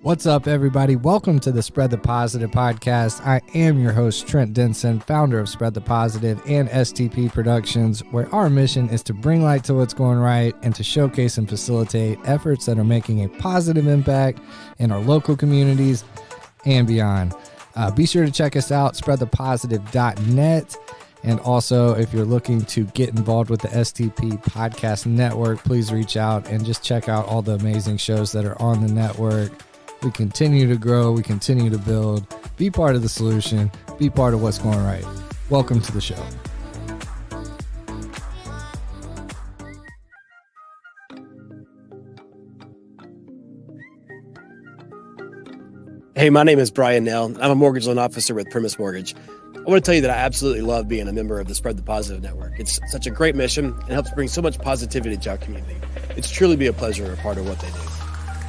What's up, everybody? Welcome to the Spread the Positive podcast. I am your host, Trent Denson, founder of Spread the Positive and STP Productions, where our mission is to bring light to what's going right and to showcase and facilitate efforts that are making a positive impact in our local communities and beyond. Be sure to check us out, spreadthepositive.net. And also, if you're looking to get involved with the STP Podcast Network, please reach out and just check out all the amazing shows that are on the network. We continue to grow. We continue to build. Be part of the solution. Be part of what's going right. Welcome to the show. Hey, my name is Brian Nell. I'm a mortgage loan officer with Primis Mortgage. I want to tell you that I absolutely love being a member of the Spread the Positive Network. It's such a great mission and helps bring so much positivity to our community. It's truly be a pleasure to be a part of what they do.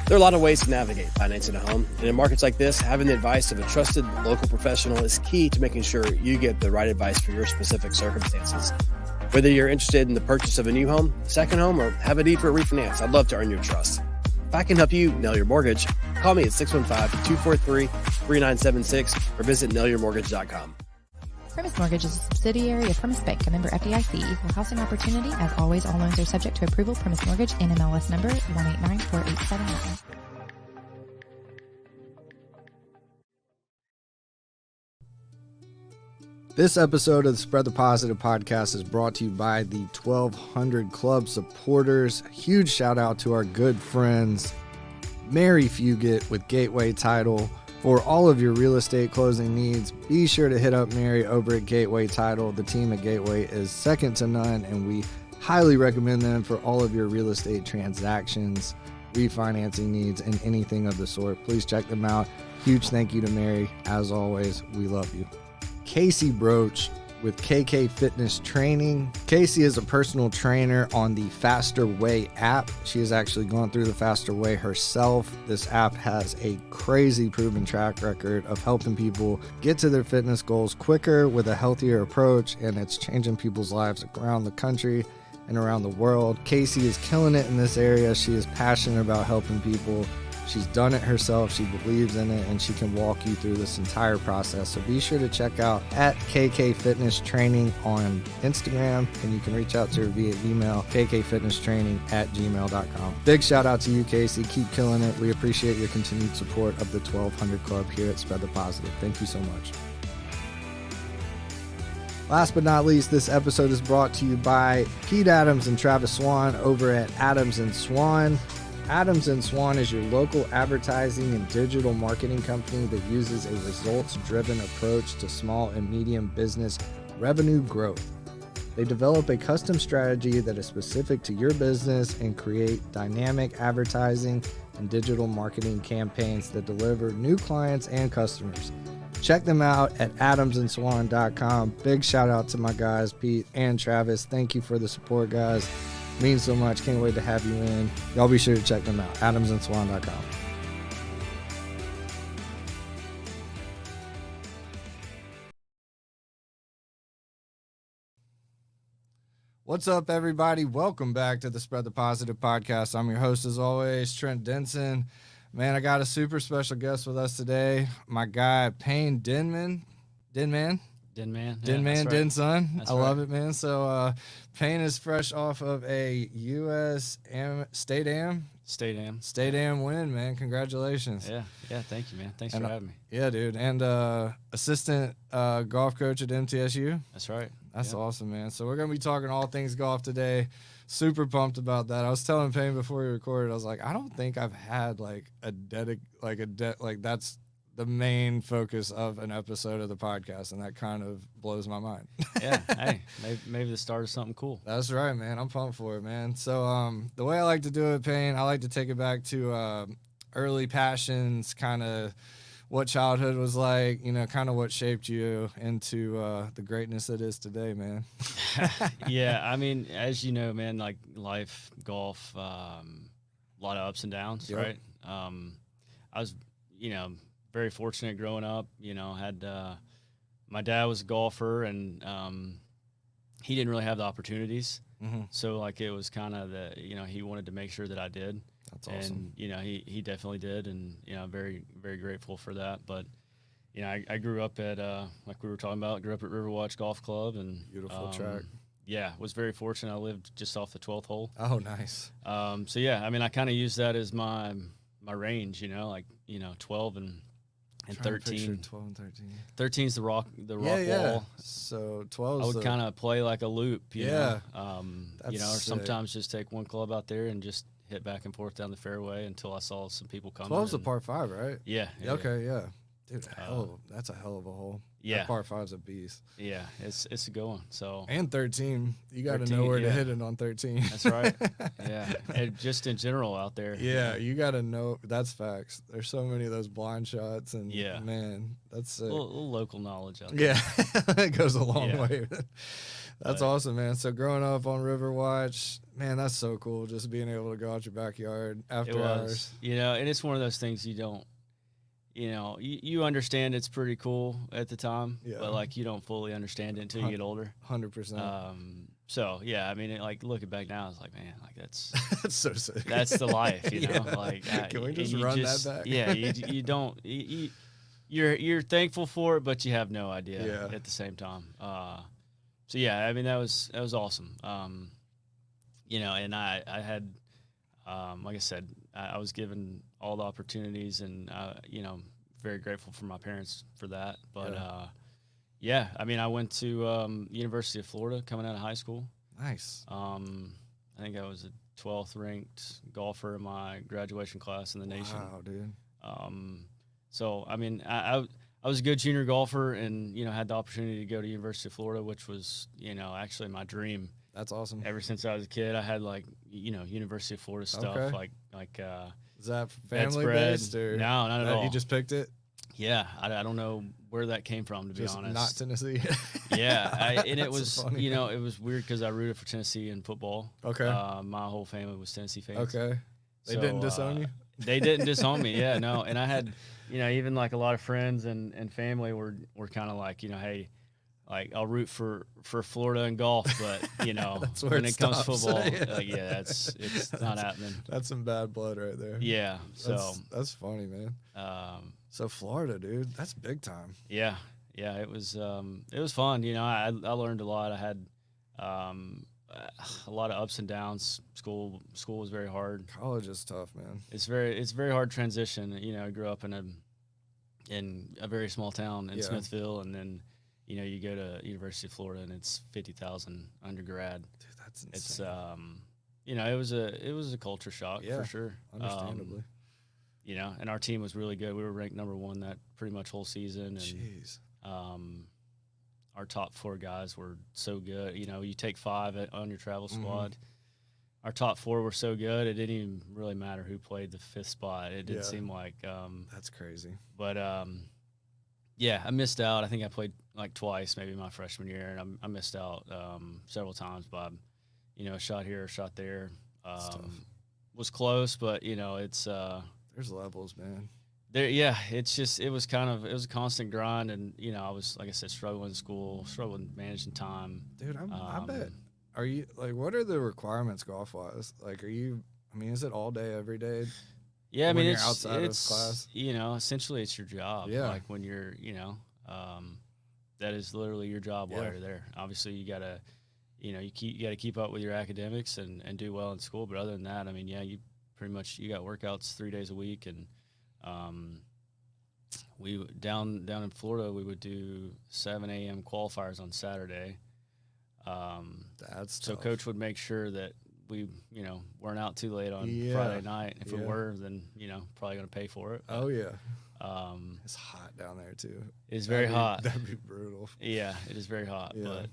There are a lot of ways to navigate financing a home, and in markets like this, having the advice of a trusted local professional is key to making sure you get the right advice for your specific circumstances. Whether you're interested in the purchase of a new home, second home, or have a need for a refinance, I'd love to earn your trust. If I can help you nail your mortgage, call me at 615-243-3976 or visit nailyourmortgage.com. Primis Mortgage is a subsidiary of Primis Bank, a member FDIC, equal housing opportunity. As always, all loans are subject to approval. Primis Mortgage, NMLS number 1894879. This episode of the Spread the Positive podcast is brought to you by the 1200 Club supporters. Huge shout out to our good friends, Mary Fugit with Gateway Title. For all of your real estate closing needs, be sure to hit up Mary over at Gateway Title. The team at Gateway is second to none, and we highly recommend them for all of your real estate transactions, refinancing needs, and anything of the sort. Please check them out. Huge thank you to Mary. As always, we love you. Casey Broach with KK Fitness Training. Casey is a personal trainer on the Faster Way app. She has actually gone through the Faster Way herself. This app has a crazy proven track record of helping people get to their fitness goals quicker with a healthier approach, and it's changing people's lives around the country and around the world. Casey is killing it in this area. She is passionate about helping people. She's done it herself, she believes in it, and she can walk you through this entire process. So be sure to check out at KK Fitness Training on Instagram, and you can reach out to her via email, kkfitnesstraining@gmail.com. Big shout out to you, Casey. Keep killing it. We appreciate your continued support of the 1200 Club here at Spread the Positive. Thank you so much. Last but not least, this episode is brought to you by Pete Adams and Travis Swan over at Adams & Swan. Adams & Swan is your local advertising and digital marketing company that uses a results-driven approach to small and medium business revenue growth. They develop a custom strategy that is specific to your business and create dynamic advertising and digital marketing campaigns that deliver new clients and customers. Check them out at adamsandswan.com. Big shout out to my guys, Pete and Travis. Thank you for the support, guys. Means so much. Can't wait to have you in. Y'all be sure to check them out. adamsandswan.com. What's up, everybody? Welcome back to the Spread the Positive podcast. I'm your host, as always, Trent Denson. Man, I got a super special guest with us today. My guy, Payne Denman. Denson. I love it, man. So Payne is fresh off of a U.S. State Am win, man. Congratulations. Yeah. Thank you, man. Thanks for having me. Yeah, dude. And assistant golf coach at MTSU. That's right. That's awesome, man. So we're gonna be talking all things golf today. Super pumped about that. I was telling Payne before we recorded, I was like, I don't think I've had that's the main focus of an episode of the podcast, and that kind of blows my mind. Yeah, hey, maybe the start of something cool. That's right, man. I'm pumped for it, man. So the way I like to do it, Payne, I like to take it back to early passions, kind of what childhood was like, kind of what shaped you into the greatness that is today, man. Yeah, I mean, as you know, man, like life, golf, a lot of ups and downs, Yep. right? I was, very fortunate growing up, had my dad was a golfer, and he didn't really have the opportunities. Mm-hmm. So like it was kind of he wanted to make sure that I did. That's awesome. And, he definitely did. And, I'm very, very grateful for that. But, I grew up at, like we were talking about, grew up at Riverwatch Golf Club. And Beautiful track. Yeah, was very fortunate. I lived just off the 12th hole. Oh, nice. So, yeah, I kind of used that as my range, 12 and 13. 12 and 13. 13 is the rock Yeah. wall. So 12 I would kind of play like a loop, you know. Or That's sometimes just take one club out there and just hit back and forth down the fairway until I saw some people coming. 12's a par 5, right? Yeah. Okay, yeah. Dude, that's a hell of a hole. Yeah. That par 5's a beast. Yeah, it's a good one. So And 13. You got to 13, know where to hit it on 13. That's right. Yeah. And just in general out there. Yeah, you got to know. That's facts. There's so many of those blind shots. And, Yeah. man, that's sick. A little local knowledge out there. Yeah, it goes a long Yeah. way. That's awesome, man. So growing up on Riverwatch, man, that's so cool. Just being able to go out your backyard after hours. And it's one of those things you don't, you understand it's pretty cool at the time, but like you don't fully understand it until you get older. 100%. So yeah, looking back now, it's like, man, like that's That's so sick. that's the life, you know. Yeah. Like, Can we and just you run that back? Yeah, you don't. You're thankful for it, but you have no idea Yeah. at the same time. So yeah, that was awesome. And I had, like I said, I was given all the opportunities, and very grateful for my parents for that. But I went to University of Florida coming out of high school. Nice. I think I was a 12th ranked golfer in my graduation class in the nation. Wow, dude. So I was a good junior golfer, and had the opportunity to go to University of Florida, which was actually my dream. That's awesome. Ever since I was a kid, I had University of Florida stuff, Okay. like Is that bedspread. family based or No, not at all. You just picked it? Yeah, I don't know where that came from, to Just be honest. not Tennessee. Yeah, and it That's was so funny. it was weird because I rooted for Tennessee in football. Okay. My whole family was Tennessee fans. Okay. They So, didn't disown you? They didn't disown me. Yeah, no. And I had, even like a lot of friends and family were kind of like, hey, like I'll root for Florida in golf, but That's where when it it comes to stops. football, Yeah. it's not happening. That's some bad blood right there. Yeah. So That's funny, man. So Florida, dude, that's big time. yeah, it was fun. I learned a lot. I had a lot of ups and downs. School was very hard. College is tough, man. It's very hard transition. I grew up in a very small town in Yeah. Smithville, and then you go to University of Florida and it's 50,000 undergrad. Dude, that's insane. It's it was a culture shock for sure. Understandably. And our team was really good. We were ranked number 1 that pretty much whole season, and Jeez. our top 4 guys were so good. You take 5 on your travel squad. Our top 4 were so good, it didn't even really matter who played the 5th spot. It didn't seem like That's crazy. but I missed out. I think I played like twice, maybe my freshman year, and I missed out several times by a shot here, a shot there. Was close, but it's There's levels, man. it was a constant grind, and I was, like I said, struggling in school, struggling managing time. Dude, I bet. Are you like, what are the requirements golf wise? Like, is it all day, every day? Yeah, when you're it's outside of class? Essentially it's your job. Yeah. Like when you're, that is literally your job while you're there. Obviously you gotta, you gotta keep up with your academics and do well in school. But other than that, you pretty much, you got workouts 3 days a week. And we down in Florida, we would do 7 a.m. qualifiers on Saturday. That's so tough. coach would make sure that we, weren't out too late on Yeah. Friday night. If we Yeah. were, then, probably going to pay for it. Oh yeah. Um, It's hot down there too. it's very hot. That'd be brutal. Yeah, it is very hot. Yeah. But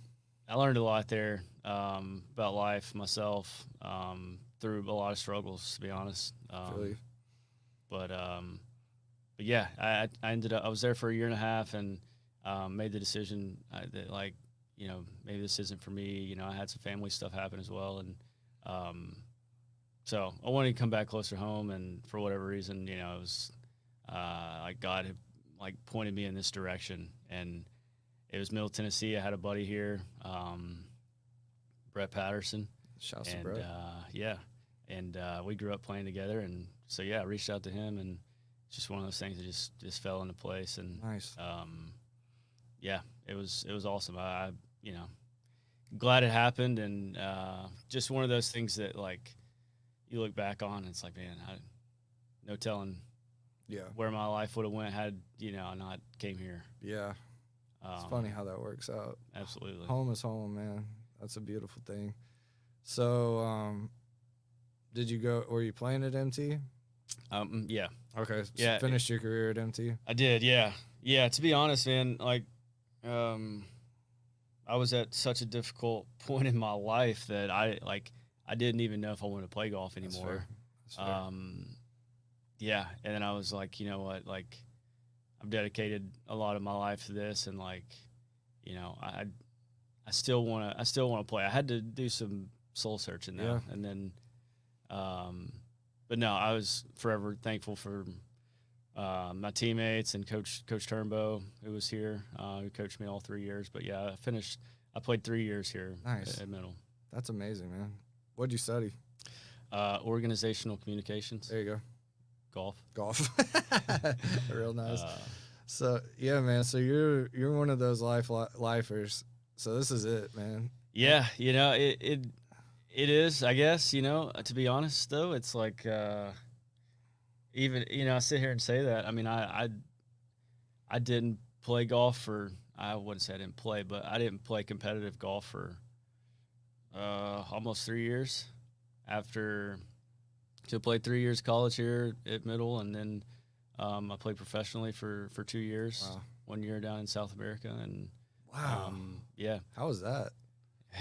I learned a lot there about life, myself, through a lot of struggles, to be honest. Really. But yeah, I ended up, I was there for a year and a half, and made the decision that, like, maybe this isn't for me. I had some family stuff happen as well. And so I wanted to come back closer home, and for whatever reason, it was like God had like pointed me in this direction. And it was Middle Tennessee. I had a buddy here, Brett Patterson. Shouts to And Brett. yeah, and we grew up playing together. And so I reached out to him, and it's just one of those things that just fell into place. And Nice. It was awesome. I glad it happened, and just one of those things that like you look back on, and it's like, man, no telling where my life would have went had I not came here. Yeah. It's funny how that works out. Absolutely. Home is home, man. That's a beautiful thing. So, were you playing at MT? Yeah. Okay. So Yeah. Finished your career at MT? I did. Yeah. Yeah. To be honest, man, like, I was at such a difficult point in my life that I didn't even know if I wanted to play golf anymore. That's fair. Yeah. And then I was like, you know what, like, I've dedicated a lot of my life to this, and like, I still want to play. I had to do some soul searching though, and then, but no, I was forever thankful for my teammates and Coach Turnbow, who was here, who coached me all 3 years. But yeah, I played 3 years here. Nice. At Middle. That's amazing, man. What'd you study? Organizational communications. There you go. Golf. Real nice. So yeah, man. So you're one of those lifers. So this is it, man. Yeah, it is. I guess to be honest though, it's like even I sit here and say that. I mean, I didn't play golf for. I wouldn't say I didn't play, but I didn't play competitive golf for almost 3 years. So I played 3 years college here at Middle, and then I played professionally for 2 years. Wow. 1 year down in South America, and wow. Yeah. How was that?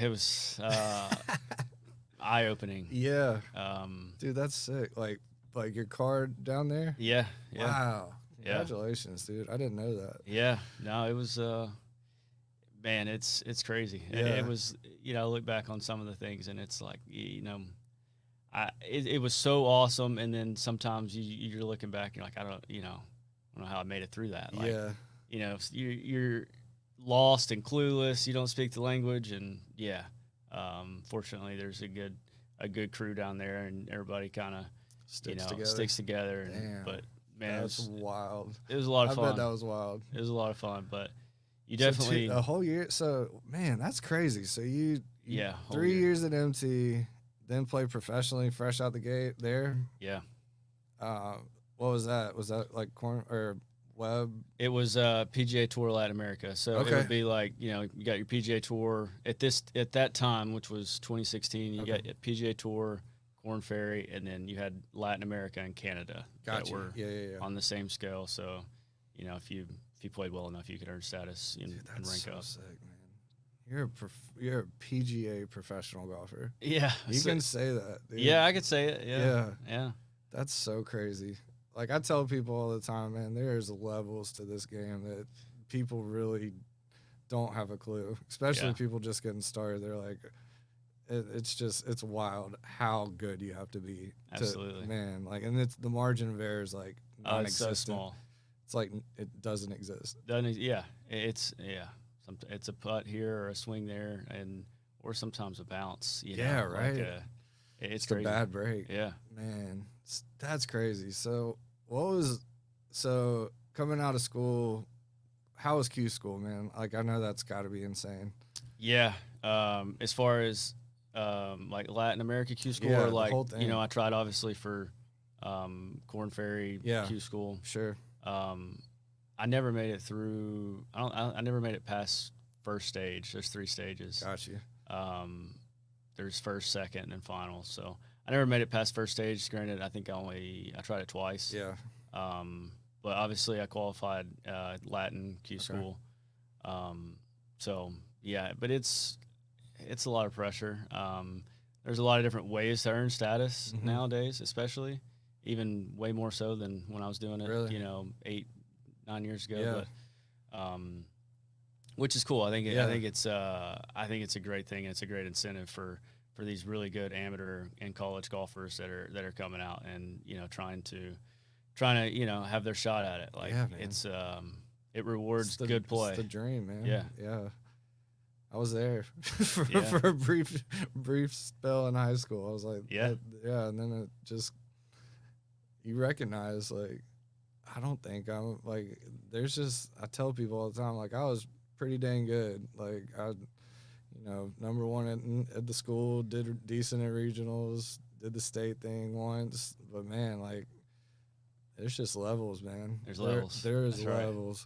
It was eye-opening. Yeah. Dude, that's sick. Like your card down there? Yeah. Wow. Congratulations, dude. I didn't know that. Yeah. No, it was man, it's crazy. Yeah. It was, I look back on some of the things, and it's like, it was so awesome, and then sometimes you're looking back, and you're like, I don't know how I made it through that. Like, you're lost and clueless. You don't speak the language, and fortunately, there's a good crew down there, and everybody kind of sticks together. And, but man, that's wild. It was a lot of fun. I bet that was wild. It was a lot of fun, but you definitely a whole year. So man, that's crazy. So you 3 years at MT. Then played professionally, fresh out the gate there. Yeah. What was that? Was that like corn or web? It was PGA Tour Latin America. So it would be like, you got your PGA Tour at that time, which was 2016. You got PGA Tour, Corn Ferry, and then you had Latin America and Canada that were on the same scale. So, if you played well enough, you could earn status and rank up. Sick, man. You're a PGA professional golfer. Yeah. You can say that, dude. Yeah, I could say it. Yeah. That's so crazy. Like, I tell people all the time, man, there's levels to this game that people really don't have a clue, especially people just getting started. They're like, it's wild how good you have to be. Absolutely. Man, like, and the margin of error is like non-existent. It's so small. It's like it doesn't exist. It's a putt here or a swing there, or sometimes a bounce. Right. Like it's a bad break. Yeah, man, that's crazy. So coming out of school, how was Q school, man? Like, I know that's got to be insane. Yeah. As far as like Latin America Q school, or like I tried obviously for Corn Ferry Q school. Sure. I never made it through. I never made it past first stage. There's 3 stages. Got you. There's first, second, and then final. So I never made it past first stage. Granted, I think I tried it twice. Yeah. But obviously I qualified Latin Q school. So yeah, but it's a lot of pressure. There's a lot of different ways to earn status nowadays, especially even way more so than when I was doing it. Really? 8-9 years ago, but which is cool. I think it's a great thing. And it's a great incentive for these really good amateur and college golfers that are coming out and trying to have their shot at it. Like it rewards good play. It's the dream, man. Yeah. I was there for, Yeah. for a brief spell in high school. I was like, Yeah. yeah. And then it just, you recognize, like, I don't think I'm, like, there's just, I tell people all the time, like, I was pretty dang good. Like, number one at the school, did decent at regionals, did the state thing once. But, man, like, there's just levels, man. There's levels. There's That's right. levels.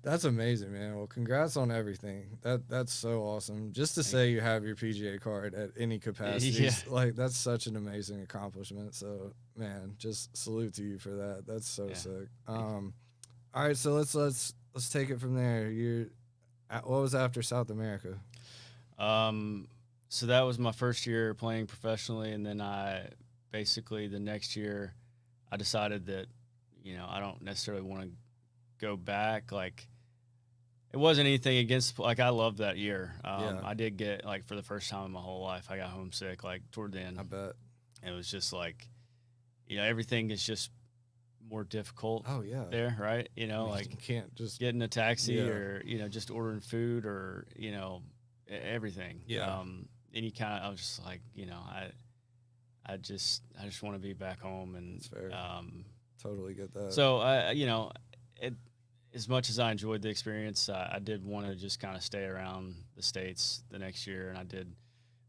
That's amazing, man. Well, congrats on everything. That's so awesome. Just to say you have your PGA card at any capacity, Yeah. like, that's such an amazing accomplishment. So, man, just salute to you for that. That's so sick. All right, so let's take it from there. What was after South America? So that was my first year playing professionally, and then the next year I decided that, I don't necessarily want to go back. Like, it wasn't anything against, like, I loved that year. I did get, like, for the first time in my whole life, I got homesick, like, toward the end. I bet. It was just like, everything is just more difficult. Oh, yeah. There, right? Like, you can't just getting a taxi or, just ordering food or, everything. Yeah. And I was just like, I just want to be back home. And That's fair. Totally get that. so as much as I enjoyed the experience, I did want to just kind of stay around the States the next year. And I did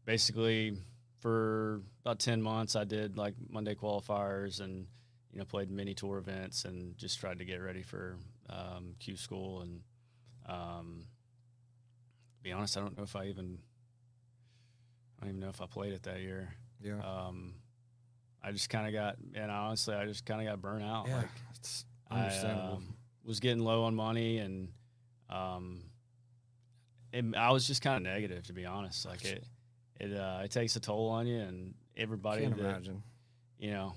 basically for about 10 months, I did like Monday qualifiers and, played mini tour events and just tried to get ready for Q school. And to be honest, I don't even know if I played it that year. Yeah. I just kind of got burnt out. Yeah, Like, it's understandable. I was getting low on money, and I was just kind of negative, to be honest. Like, it takes a toll on you, and everybody. Can't imagine.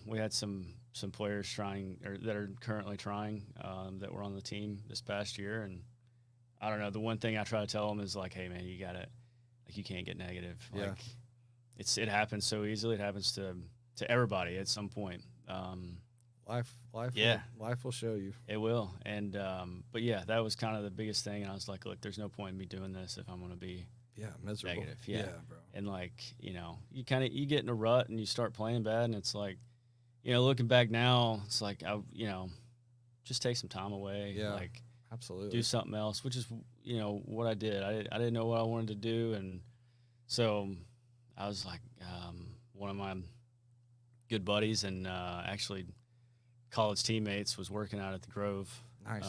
We had some players trying, or that are currently trying, that were on the team this past year, and I don't know. The one thing I try to tell them is like, hey man, you gotta, like, you can't get negative. Yeah. Like, it happens so easily. It happens to everybody at some point. Life will show you. It will. And but yeah, that was kind of the biggest thing. And I was like, look, there's no point in me doing this if I'm going to be miserable. negative. Yeah, bro. And like, you get in a rut and you start playing bad, and it's like, looking back now, it's like, just take some time away. Yeah, like, absolutely. do something else, which is, what I did. I didn't know what I wanted to do. And so I was like, one of my good buddies and actually college teammates was working out at the Grove. Nice.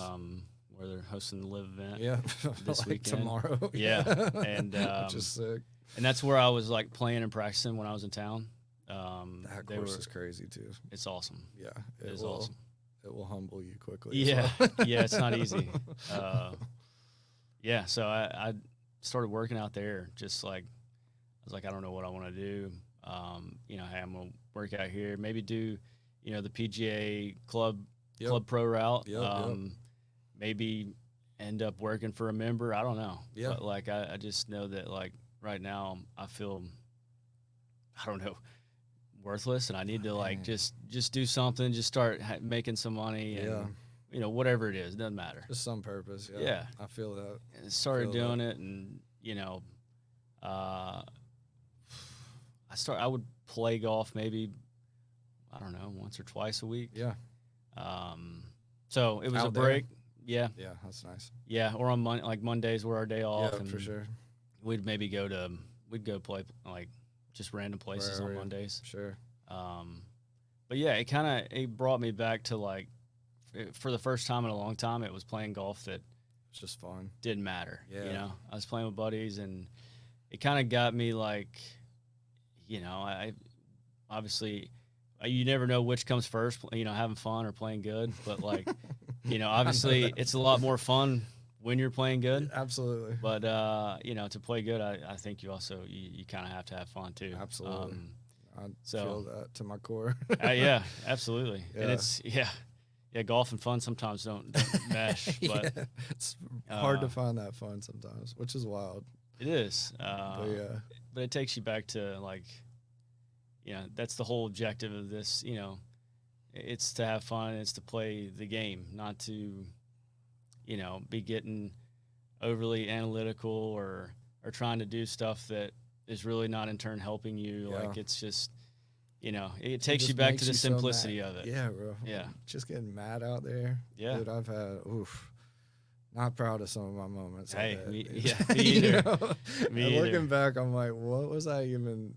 Where they're hosting the live event. Yeah. This like weekend. Tomorrow. Yeah. And which is sick. And that's where I was like playing and practicing when I was in town. That course is crazy too. It's awesome. Yeah. It is awesome. It will humble you quickly. Yeah. So. Yeah, it's not easy. Yeah, so I started working out there, just like, I was like, I don't know what I want to do. Hey, I'm going to work out here, maybe do, the PGA club pro route. Maybe end up working for a member. I don't know. Yeah. But like, I just know that, like, right now I feel, I don't know, worthless, and I need to like just do something, just start making some money, and whatever it is, doesn't matter. Just some purpose. Yeah. Yeah. I feel that. And started doing it, and I would play golf maybe, I don't know, once or twice a week. Yeah. So it was Out a break. there? Yeah. Yeah, that's nice. Yeah, or on Mondays were our day off. Yeah, and for sure. We'd maybe go play like just random places on Mondays. Sure. But yeah, it brought me back to, like, for the first time in a long time, it was playing golf that It's just fun. didn't matter. Yeah. I was playing with buddies, and it kind of got me like, I obviously, you never know which comes first, having fun or playing good. But like, obviously it's a lot more fun when you're playing good. Absolutely. But, to play good, I think you also, you kind of have to have fun too. Absolutely. I feel that to my core. Yeah, absolutely. Yeah. And it's, golf and fun sometimes don't mesh, but it's hard to find that fun sometimes, which is wild. it is. But But it takes you back to, like, that's the whole objective of this, it's to have fun. It's to play the game, not to, be getting overly analytical or trying to do stuff that is really not in turn helping you. Yeah. Like it's just, it takes just you back makes to the you so simplicity mad. of it. Yeah, bro. Yeah. Just getting mad out there. Yeah. Dude, I've had, not proud of some of my moments. Hey, me me either. Me and either. looking back, I'm like, what was I even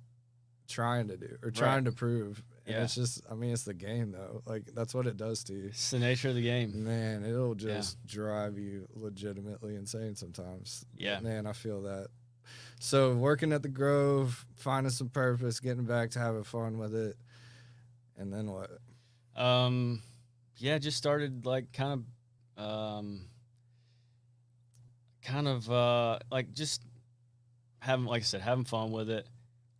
trying to do or trying to prove? And it's just, it's the game though. Like that's what it does to you. It's the nature of the game. Man, it'll just drive you legitimately insane sometimes. Yeah. But man, I feel that. So working at the Grove, finding some purpose, getting back to having fun with it. And then what? Just started like like just having, like I said, having fun with it.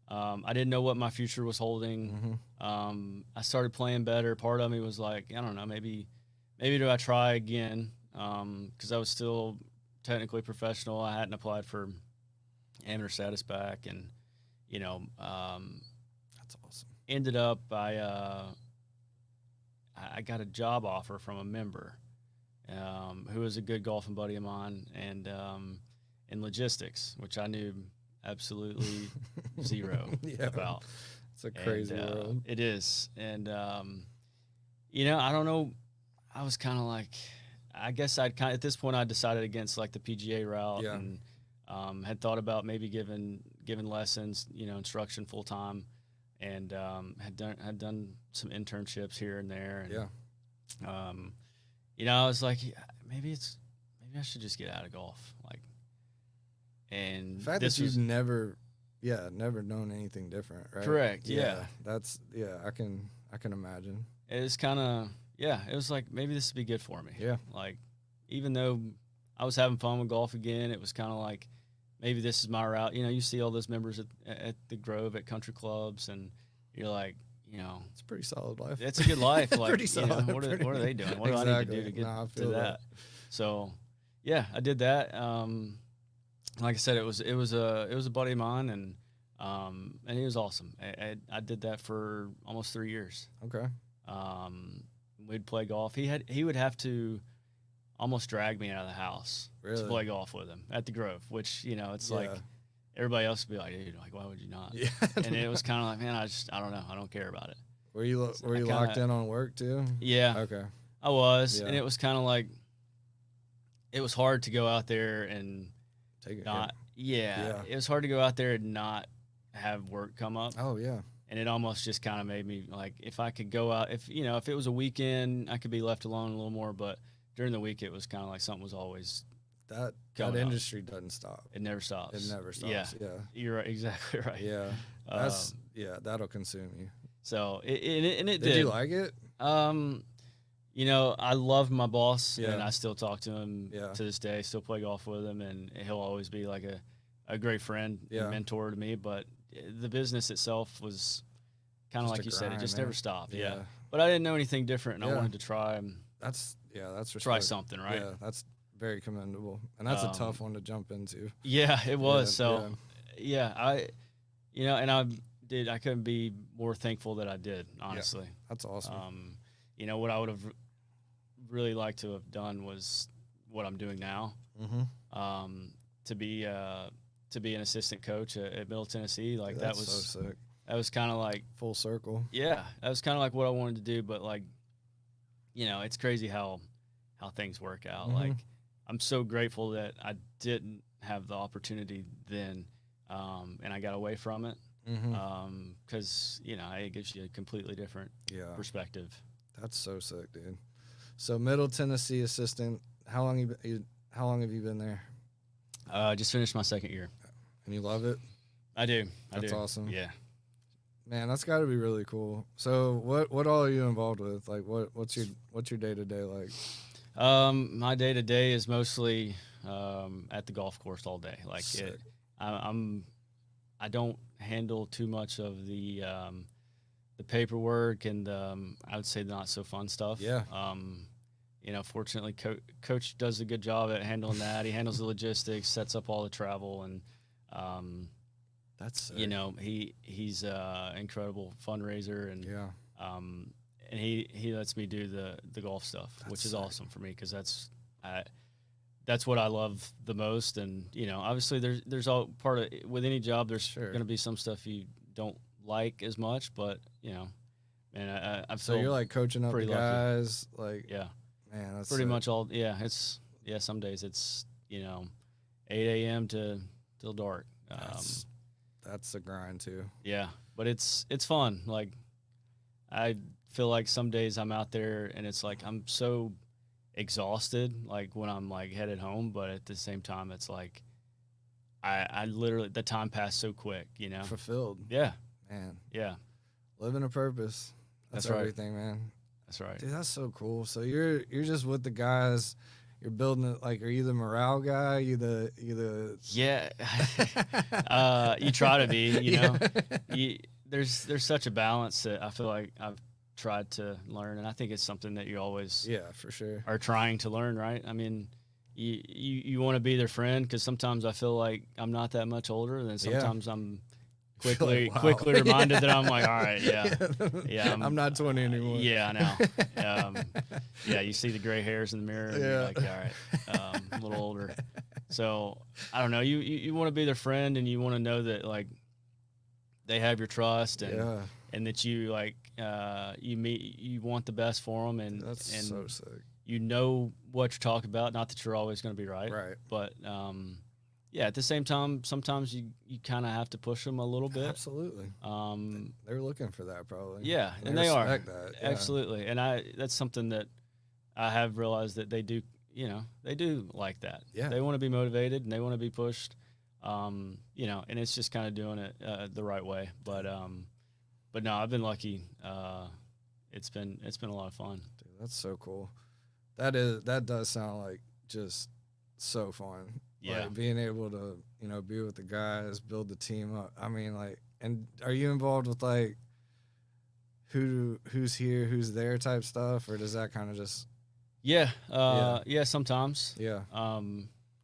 I didn't know what my future was holding. I started playing better. Part of me was like, I don't know, maybe do I try again? Because I was still technically professional. I hadn't applied for amateur status back, and That's awesome. ended up I got a job offer from a member who was a good golfing buddy of mine, and in logistics, which I knew absolutely zero about. It's a crazy world. It is. And, I don't know. I was kind of like, I guess at this point I decided against like the PGA route and had thought about maybe giving lessons, instruction full time, and had done some internships here and there. And, I was like, maybe I should just get out of golf. Like, and the fact that you've never known anything different, right? Correct. Yeah. That's I can imagine. It's kind of it was like maybe this would be good for me. Yeah. Like even though I was having fun with golf again, it was kind of like maybe this is my route. You see all those members at the Grove at country clubs, and you're like, it's a pretty solid life. It's a good life. Like, pretty solid. What are they doing? What do I need to do to get to that? So, I did that. Like I said, it was a buddy of mine, and he was awesome. I did that for almost 3 years. Okay. We'd play golf. He would have to almost drag me out of the house to play golf with him at the Grove, which it's like everybody else would be like, dude, like why would you not? Yeah. And it was kind of like, man, I don't know, I don't care about it. Were you locked in on work too? Yeah. Okay. I was, and it was kind of like it was hard to go out there and take it. Not. Yeah. It was hard to go out there and not have work come up. Oh yeah. And it almost just kind of made me like, if I could go out, if it was a weekend, I could be left alone a little more. But during the week, it was kind of like something was always that industry doesn't stop. It never stops. It never stops. Yeah. You're right, exactly right. Yeah. That'll consume you. So it did. Did you like it? I loved my boss, and I still talk to him to this day. Still play golf with him, and he'll always be like a great friend and mentor to me. But the business itself was kind of like you said, it just never stopped. Yeah. But I didn't know anything different, and I wanted to try. That's try something, right? Yeah, that's very commendable, and that's a tough one to jump into. Yeah, it was. I couldn't be more thankful that I did. Honestly, that's awesome. What I would have really liked to have done was what I'm doing now. To be an assistant coach at Middle Tennessee, like that was so sick. That was kind of like full circle. Yeah, that was kind of like what I wanted to do, but like, it's crazy how things work out. Like, I'm so grateful that I didn't have the opportunity then, and I got away from it. Because it gives you a completely different perspective. That's so sick, dude. So Middle Tennessee assistant. How long have you been there? Just finished my second year. And you love it? I do. That's awesome. Yeah. Man, that's got to be really cool. So what all are you involved with? Like what's your day to day like? My day to day is mostly at the golf course all day. Like I don't handle too much of the paperwork and I would say the not so fun stuff. Yeah. Fortunately, Coach does a good job at handling that. He handles the logistics, sets up all the travel, and that's sick. He's an incredible fundraiser, and and he lets me do the golf stuff, which is awesome for me because that's that's what I love the most. And, obviously there's all part of with any job, there's going to be some stuff you don't like as much, but, man, I feel so you're like coaching up the guys, lucky. like, man, that's pretty much all. Yeah. Some days it's, 8 a.m. till dark. That's a grind too. Yeah, but it's fun. Like, I feel like some days I'm out there and it's like I'm so exhausted, like when I'm like headed home, but at the same time it's like I literally, the time passed so quick, Fulfilled. Yeah, man. Yeah, living a purpose. That's right. Everything, man. That's right, dude. That's so cool. So you're just with the guys. You're building it, like, are you the morale guy? You the yeah. You try to be, there's such a balance that I feel like I've tried to learn, and I think it's something that you always for sure are trying to learn, right? I mean, you want to be their friend, because sometimes I feel like I'm not that much older, and then sometimes I'm quickly reminded that I'm like, all right, I'm not 20 anymore. Yeah, I know. You see the gray hairs in the mirror, and you're like, all right, I'm a little older. So I don't know. You want to be their friend, and you want to know that, like, they have your trust, and that you, like, you want the best for them, and that's so sick. You know what you're talking about. Not that you're always going to be right, but at the same time, sometimes you kind of have to push them a little bit. Absolutely. They're looking for that, probably. Yeah, and they are. That. Yeah. Absolutely. And that's something that I have realized that they do. They do like that. Yeah. They want to be motivated and they want to be pushed. And it's just kind of doing it the right way. But no, I've been lucky. It's been a lot of fun. Dude, that's so cool. That does sound like just so fun. Yeah. Like, being able to, be with the guys, build the team up. I mean, like, and are you involved with, like, who's here, who's there type stuff, or does that kind of just? Yeah. Sometimes. Yeah.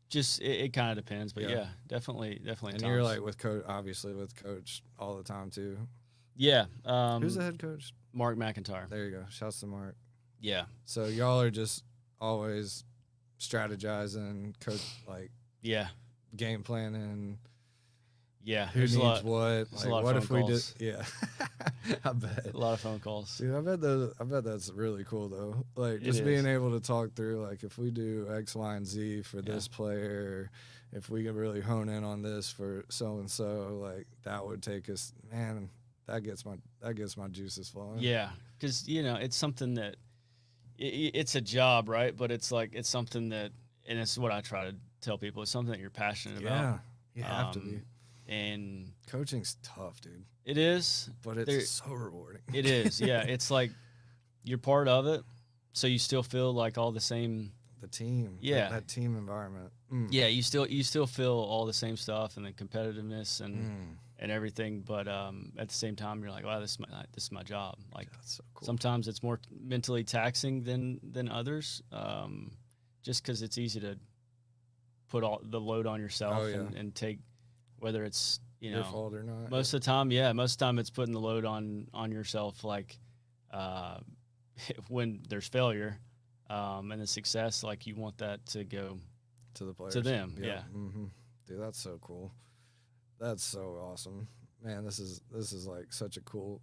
Just it kind of depends, but definitely. And times. You're like with coach all the time too. Yeah. Who's the head coach? Mark McIntyre. There you go. Shouts to Mark. Yeah. So y'all are just always strategizing, coach, like, game planning. Yeah. Who needs what? Like, what if we did? Calls. Yeah. I bet. A lot of phone calls. Dude, I bet that's really cool though. Like, just being able to talk through, like, if we do X, Y, and Z for this player, if we can really hone in on this for so and so, like, that would take us, man. That gets my juices flowing. Yeah, because it's something that it's a job, right? But it's like it's something that, and it's what I try to tell people. It's something that you're passionate about. Yeah, you have to be. And coaching's tough, dude. It is, but it's so rewarding. It is, yeah. It's like you're part of it, so you still feel like all the same. The team, that team environment. Yeah, you still feel all the same stuff and the competitiveness and everything. But at the same time, you're like, wow, this is my job. Like, that's so cool. Sometimes it's more mentally taxing than others, just because it's easy to put all the load on yourself and take, whether it's your fault or not. Most of the time it's putting the load on yourself. Like when there's failure and the success, like you want that to go to the players, to them. Yeah. Mm-hmm. Dude, that's so cool. That's so awesome, man. This is like such a cool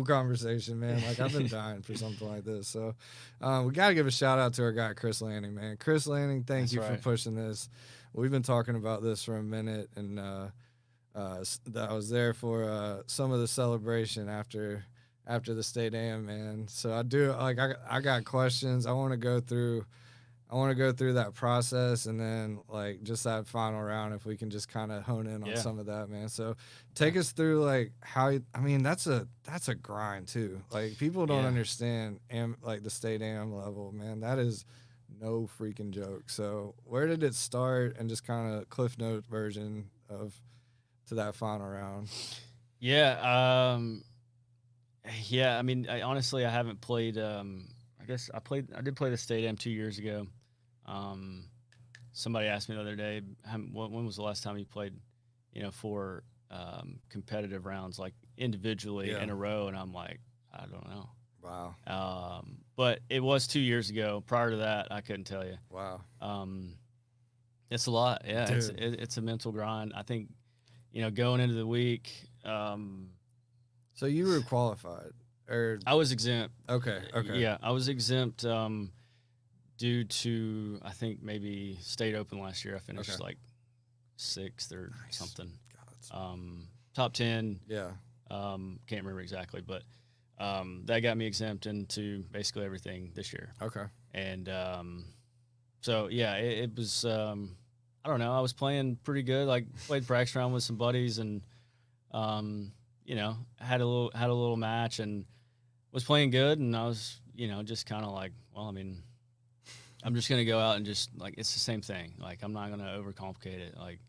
conversation, man. Like, I've been dying for something like this. So we got to give a shout out to our guy Chris Lanning, man. Chris Lanning, thank you for pushing this. We've been talking about this for a minute, and I was there for some of the celebration after the state am, man. So I got questions. I want to go through that process, and then, like, just that final round, if we can just kind of hone in on some of that, man. So take us through, like, that's a grind too. Like, people don't understand like the state am level, man. That is no freaking joke. So where did it start, and just kind of Cliff Note version to that final round? Yeah. I mean, honestly, I haven't played. I did play the state am 2 years ago. Somebody asked me the other day, when was the last time you played, for competitive rounds, like individually in a row? And I'm like, I don't know. Wow. but it was 2 years ago. Prior to that, I couldn't tell you. Wow. It's a lot. Yeah, Dude. it's a mental grind. I think, going into the week, So you were qualified, or I was exempt. okay. Yeah, I was exempt due to, I think, maybe state open last year. I finished like 6th or something. Top 10. Yeah. Can't remember exactly, but that got me exempt into basically everything this year. Okay. And so yeah, it was. I don't know. I was playing pretty good. Like played practice round with some buddies, and had a little match, and was playing good. And I was, just kind of like, well, I mean, I'm just gonna go out and just like it's the same thing. Like I'm not gonna overcomplicate it. Like,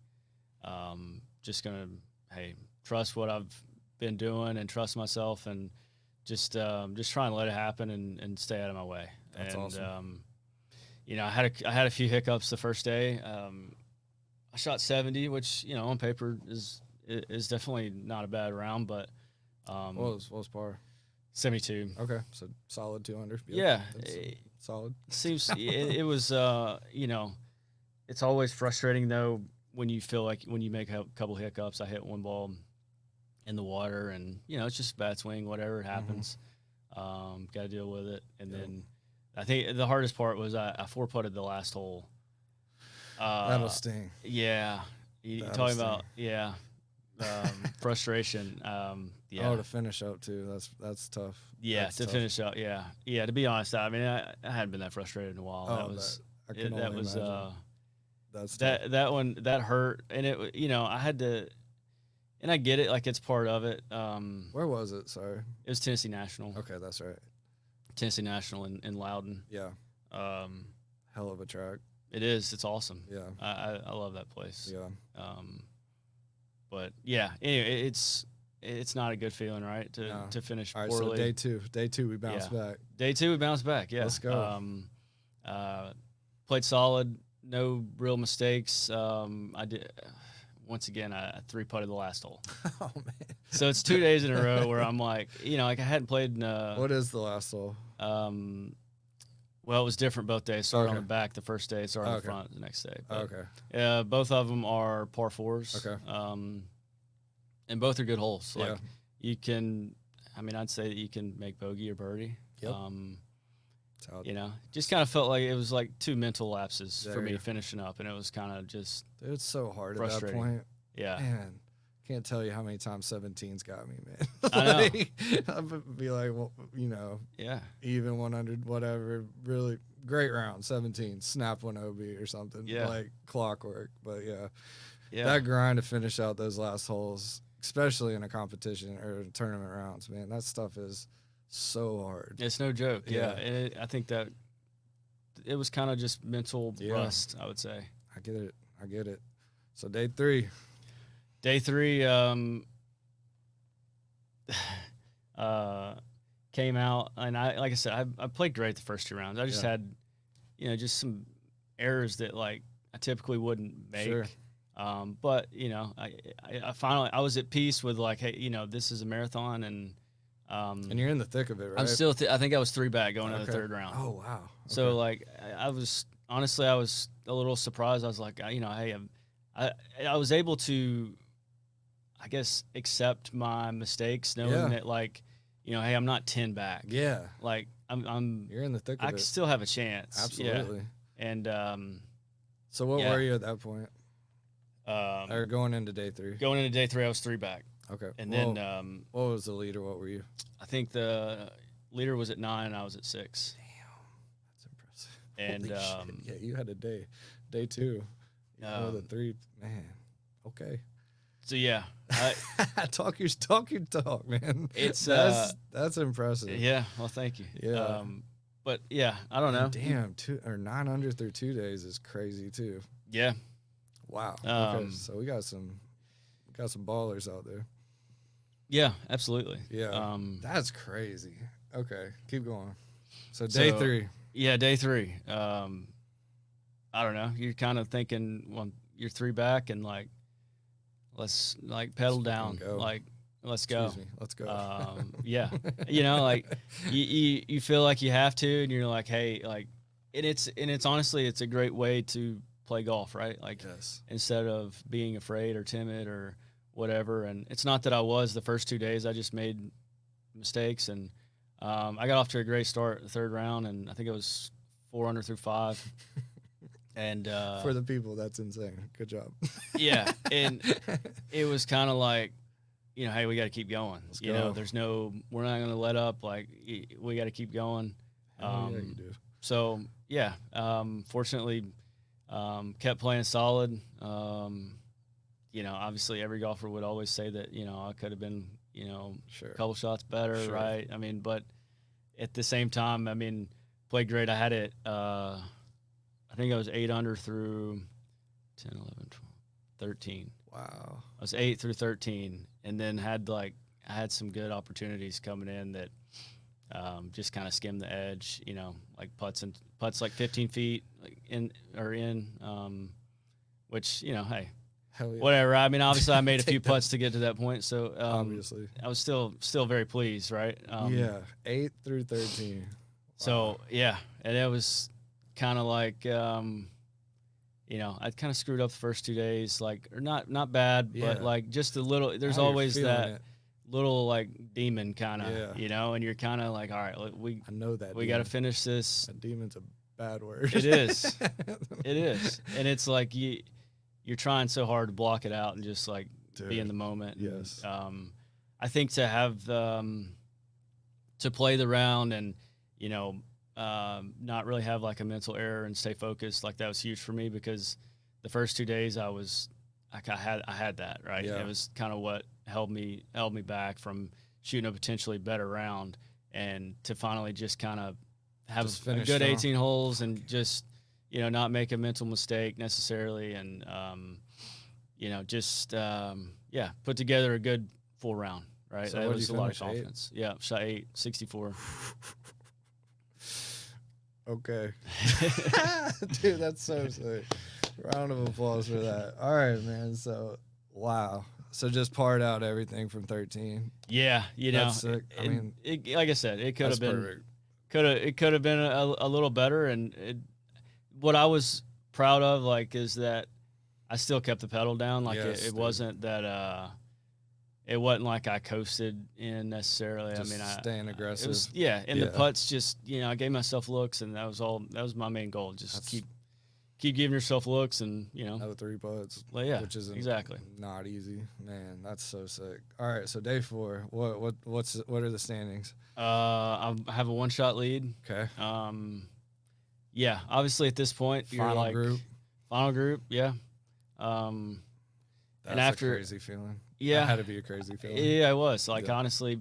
just gonna trust what I've been doing and trust myself, and just try and let it happen and stay out of my way. That's awesome. I had a few hiccups the first day. I shot 70, which on paper is definitely not a bad round, but what was par? 72. Okay, so solid 200. Yeah, solid. Seems it was it's always frustrating though when you feel like when you make a couple hiccups. I hit one ball in the water, and it's just bad swing, whatever, it happens. Got to deal with it. And then I think the hardest part was I 4-putted the last hole. That'll sting. Yeah, you talking about frustration. Oh, to finish up too. That's tough. Yeah, that's to tough. finish up. Yeah. To be honest, I mean, I hadn't been that frustrated in a while. I can only imagine. That's tough. that one that hurt, and it I had to, and I get it, like it's part of it. Where was it? Sorry. It was Tennessee National. Okay, that's right. Tennessee National in Loudon. Yeah. Hell of a track. It is. It's awesome. Yeah. I love that place. Yeah. But yeah, anyway, it's not a good feeling, right? To finish all right, poorly. So day two, we bounced back. Day 2, we bounced back. Yeah. Let's go. Played solid. No real mistakes. I did. Once again, I 3-putted the last hole. Oh man! So it's 2 days in a row where I'm like, like I hadn't played. What is the last hole? Well, it was different both days. Started on the back the first day, started on the front the next day. But, okay. Both of them are par 4s. Okay. And both are good holes. Yeah. Like you can, I'd say that you can make bogey or birdie. Yep. Just kind of felt like it was like 2 mental lapses for me finishing up, and it was kind of just. Dude, it's so hard at that frustrating. point. Yeah. Man, can't tell you how many times 17's got me, man. I know. I'd be like, well, Yeah. even 100, whatever. Really great round, 17. Snap one OB or something. Yeah. Like clockwork. But yeah, that grind to finish out those last holes, especially in a competition or tournament rounds, man, that stuff is so hard. It's no joke. Yeah. Yeah. And I think that it was kind of just mental rust, I would say. I get it. So day 3. Day 3 came out, and like I said, I played great the first 2 rounds. I just had, just some errors that like I typically wouldn't make. Sure. But I finally was at peace with like, hey, this is a marathon, and you're in the thick of it, right? I'm still. I think I was 3 back going into the 3rd round. Oh wow. Okay. So like I was honestly a little surprised. I was like, hey, I was able to, I guess, accept my mistakes, knowing that like, hey, I'm not 10 back. Yeah. Like I'm. You're in the thick of it. I still have a chance. Absolutely. Yeah. And so what were you at that point? Or going into day 3? Going into day 3, I was 3 back. Okay. And then what was the leader? What were you? I think the leader was at 9, and I was at 6. Damn, that's impressive. And Holy shit. Yeah, you had a day 2. The 3, man. Okay. So yeah, talk your talk, man. It's that's impressive. Yeah. Well, thank you. Yeah. But yeah, I don't know. Damn, 9 under through 2 days is crazy too. Yeah. Wow. Okay, so we got some ballers out there. Yeah, absolutely. Yeah. That's crazy. Okay, keep going. So day 3. Yeah, day 3. I don't know. You're kind of thinking, well, you're 3 back, and like, let's like pedal down. go. Like, let's go. Excuse me, let's go. Yeah, like you feel like you have to, and you're like, hey, like, and it's honestly, it's a great way to play golf, right? Like, yes. instead of being afraid or timid or whatever. And it's not that I was the first 2 days. I just made mistakes, and I got off to a great start the third round, and I think it was 4 under through 5. And For the people, that's insane. Good job. yeah, and it was kind of like, hey, we got to keep going. Let's you go. know, we're not going to let up. Like, we got to keep going. Yeah, you do. So yeah, fortunately, kept playing solid. Obviously every golfer would always say that, I could have been, Sure. a couple shots better, Sure. right? I mean, but at the same time, I mean, played great. I had it, I think I was 8 under through 10, 11, 12, 13. Wow. I was 8 through 13, and then I had some good opportunities coming in that just kind of skimmed the edge, like putts like 15 feet like in, which, hey, Hell yeah. whatever. I mean, obviously I made a Take few that. putts to get to that point. So Obviously. I was still very pleased, right? Yeah. 8 through 13. So yeah, and it was kind of like, I kind of screwed up the first 2 days, like, or not bad, Yeah. but like just a little. There's Now you're always feeling that it. little like demon kind of, Yeah. and you're kind of like, all right, we I know that. got to demon. finish this. That demon's a bad word. It is. It is, and it's like you're trying so hard to block it out and just like be in the moment. Yes. And, I think to have to play the round and not really have like a mental error and stay focused, like that was huge for me, because the first 2 days I was like I had that, right. Yeah. It was kind of what held me back from shooting a potentially better round, and to finally just kind of have Just a finish good strong. 18 holes and just not make a mental mistake necessarily, and put together a good full round, right. So that what'd was you a lot of finish, 8? confidence. Yeah, shot 864. Okay. Dude, that's so sick. Round of applause for that. All right, man. So, wow. So just parred out everything from 13. Yeah, That's sick. I mean, like I said, it could That's have been perfect. could have been a little better, and what I was proud of, like, is that I still kept the pedal down. Like, Yes, it dude. wasn't that it wasn't like I coasted in necessarily. Just I mean, staying aggressive. It was, and Yeah. the putts just, I gave myself looks, and that was my main goal. Just That's- keep giving yourself looks, and Out of 3 putts. well, yeah, Which is exactly. not easy. Man, that's so sick. All right, so day 4. What are the standings? I have a 1-shot lead. Okay. Yeah, obviously at this point you're Final like group. final group, yeah. That's after- a crazy feeling. Yeah. That had to be a crazy feeling. Yeah, it was. Like, Yeah. honestly,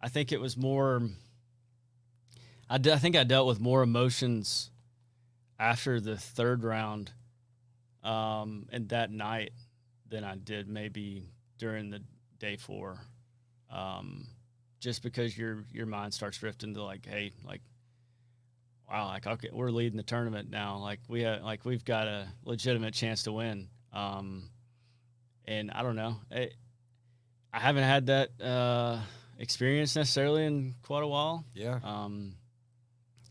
I think it was more. I think I dealt with more emotions after the third round, and that night than I did maybe during the day 4, just because your mind starts drifting to like, hey, like, wow, like, okay, we're leading the tournament now. Like, we've got a legitimate chance to win. And I don't know. I haven't had that experience necessarily in quite a while. Yeah. I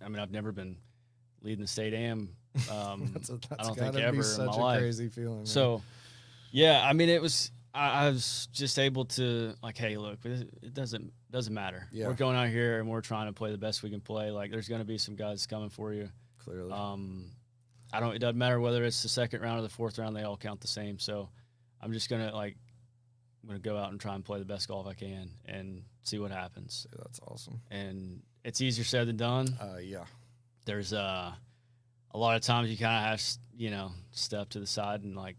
mean, I've never been leading the state AM. That's I don't think gotta be ever in such my a life. crazy feeling. Man. So, yeah, I mean, it was. I was just able to, like, hey, look, it doesn't matter. Yeah. We're going out here and we're trying to play the best we can play. Like, there's going to be some guys coming for you. Clearly. It doesn't matter whether it's the second round or the fourth round, they all count the same. So I'm just going to go out and try and play the best golf I can and see what happens. Yeah, that's awesome. And it's easier said than done. Yeah. There's a lot of times you kind of have, step to the side and, like,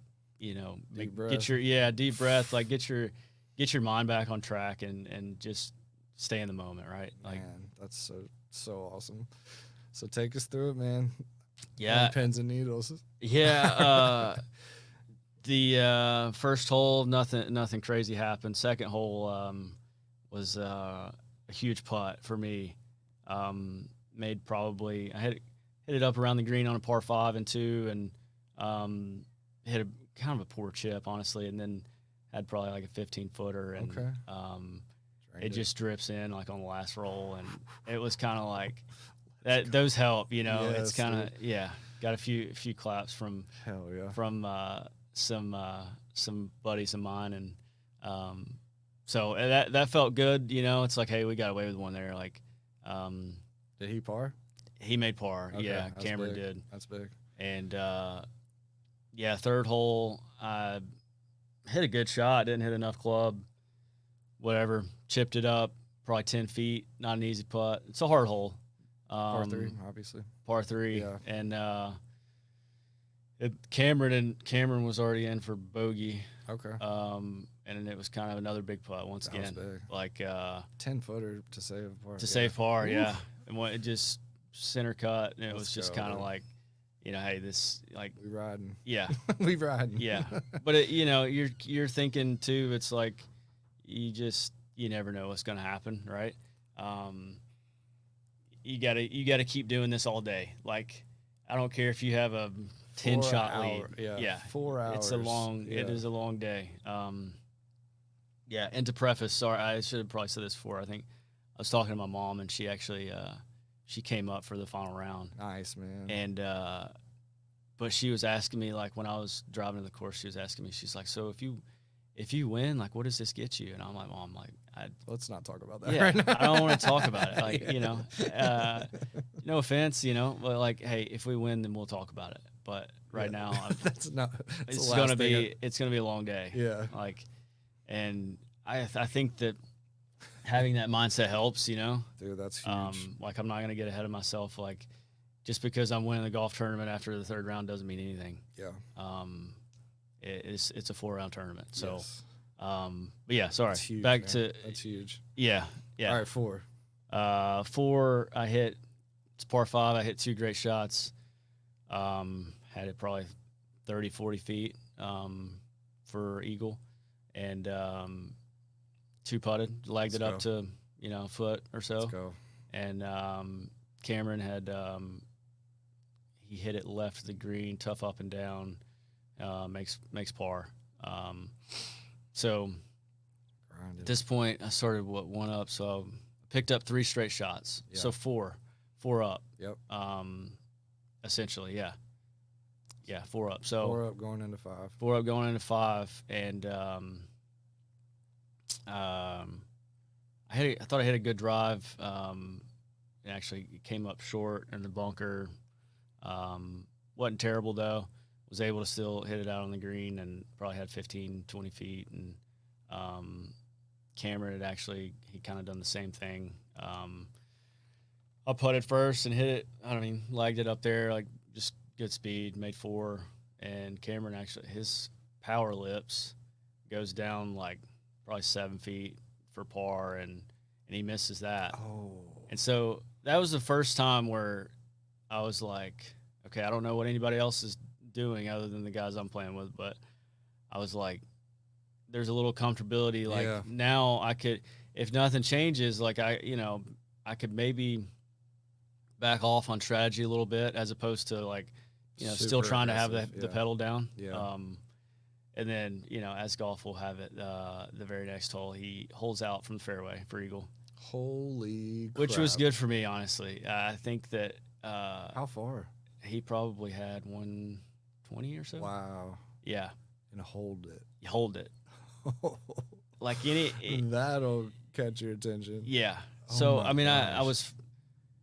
Deep breath. get your deep breath, like get your mind back on track and just stay in the moment, right? Like, Man, that's so awesome. So take us through it, man. yeah, On pins and needles. yeah. The first hole, nothing crazy happened. Second hole was a huge putt for me. Made probably I hit it up around the green on a par 5 and 2, and hit a kind of a poor chip, honestly, and then had probably like a 15-footer, and it just drips in like on the last roll, and it was kind of like that. Those help, you know. Yes, it's kind of got a few claps from some buddies of mine, and so that felt good, you know. It's like, hey, we got away with one there. Like, did he par? He made par. Okay, Yeah, Cameron big. did. That's big. And third hole, I hit a good shot. Didn't hit enough club. Whatever, chipped it up, probably 10 feet. Not an easy putt. It's a hard hole. Par 3, obviously. Par 3. Yeah. And Cameron was already in for bogey. Okay. And it was kind of another big putt once That again. was big. Like 10-footer to save par. save par, yeah. And it just center cut, and it was just kind of like, you know, hey, this, like, we riding. Yeah. We riding. Yeah. But you know, you're thinking too, it's like you never know what's going to happen, right? You gotta keep doing this all day. Like, I don't care if you have a 10-shot lead. Yeah. 4 hours. It is a long day. And to preface, sorry, I should have probably said this before. I think I was talking to my mom, and she actually she came up for the final round. Nice, man. And but she was asking me, like, when I was driving to the course, she was asking me, she's like, so if you win, like, what does this get you? And I'm like, Mom, like, let's not talk about that. Yeah, right now. I don't want to talk about it. Like, you know, no offense, you know, but like, hey, if we win, then we'll talk about it. But right now, it's gonna be a long day. Yeah. Like, and I think that having that mindset helps, you know. Dude, that's huge. Like, I'm not gonna get ahead of myself. Like, just because I'm winning the golf tournament after the third round doesn't mean anything. Yeah. It's a 4-round tournament. So, yes. But yeah, sorry. That's huge, Back man. to that's huge. Yeah. All right, 4. 4, I hit. It's par 5. I hit 2 great shots. Had it probably 30, 40 feet for eagle, and 2 putted, lagged it up to, you know, a foot or so. Let's go. And Cameron had he hit it left of the green, tough up and down, makes par. So Grinded. at this point, I started 1 up, so I picked up 3 straight shots. Yeah. So 4 up. Yep. Essentially, yeah. Yeah, 4 up. So 4 up going into 5. 4 up going into 5, and I thought I hit a good drive. It actually came up short in the bunker. Wasn't terrible though. Was able to still hit it out on the green, and probably had 15, 20 feet. And Cameron had he kind of done the same thing. I putted first and hit it. Lagged it up there, like, just good speed, made 4. And Cameron actually, his power lips goes down like probably 7 feet for par, and he misses that. Oh. And so that was the first time where I was like, okay, I don't know what anybody else is doing other than the guys I'm playing with, but I was like, there's a little comfortability. Like, now I could, if nothing changes, like, I could maybe back off on strategy a little bit, as opposed to, like, you know, still trying to have the pedal down. Yeah. And then, you know, as golf will have it, the very next hole, he holes out from the fairway for eagle. Holy crap. Which was good for me, honestly. I think that how far? He probably had 120 or so. Wow. Yeah. And hold it. You hold it. Like that'll catch your attention. Yeah. Oh so my I gosh. was,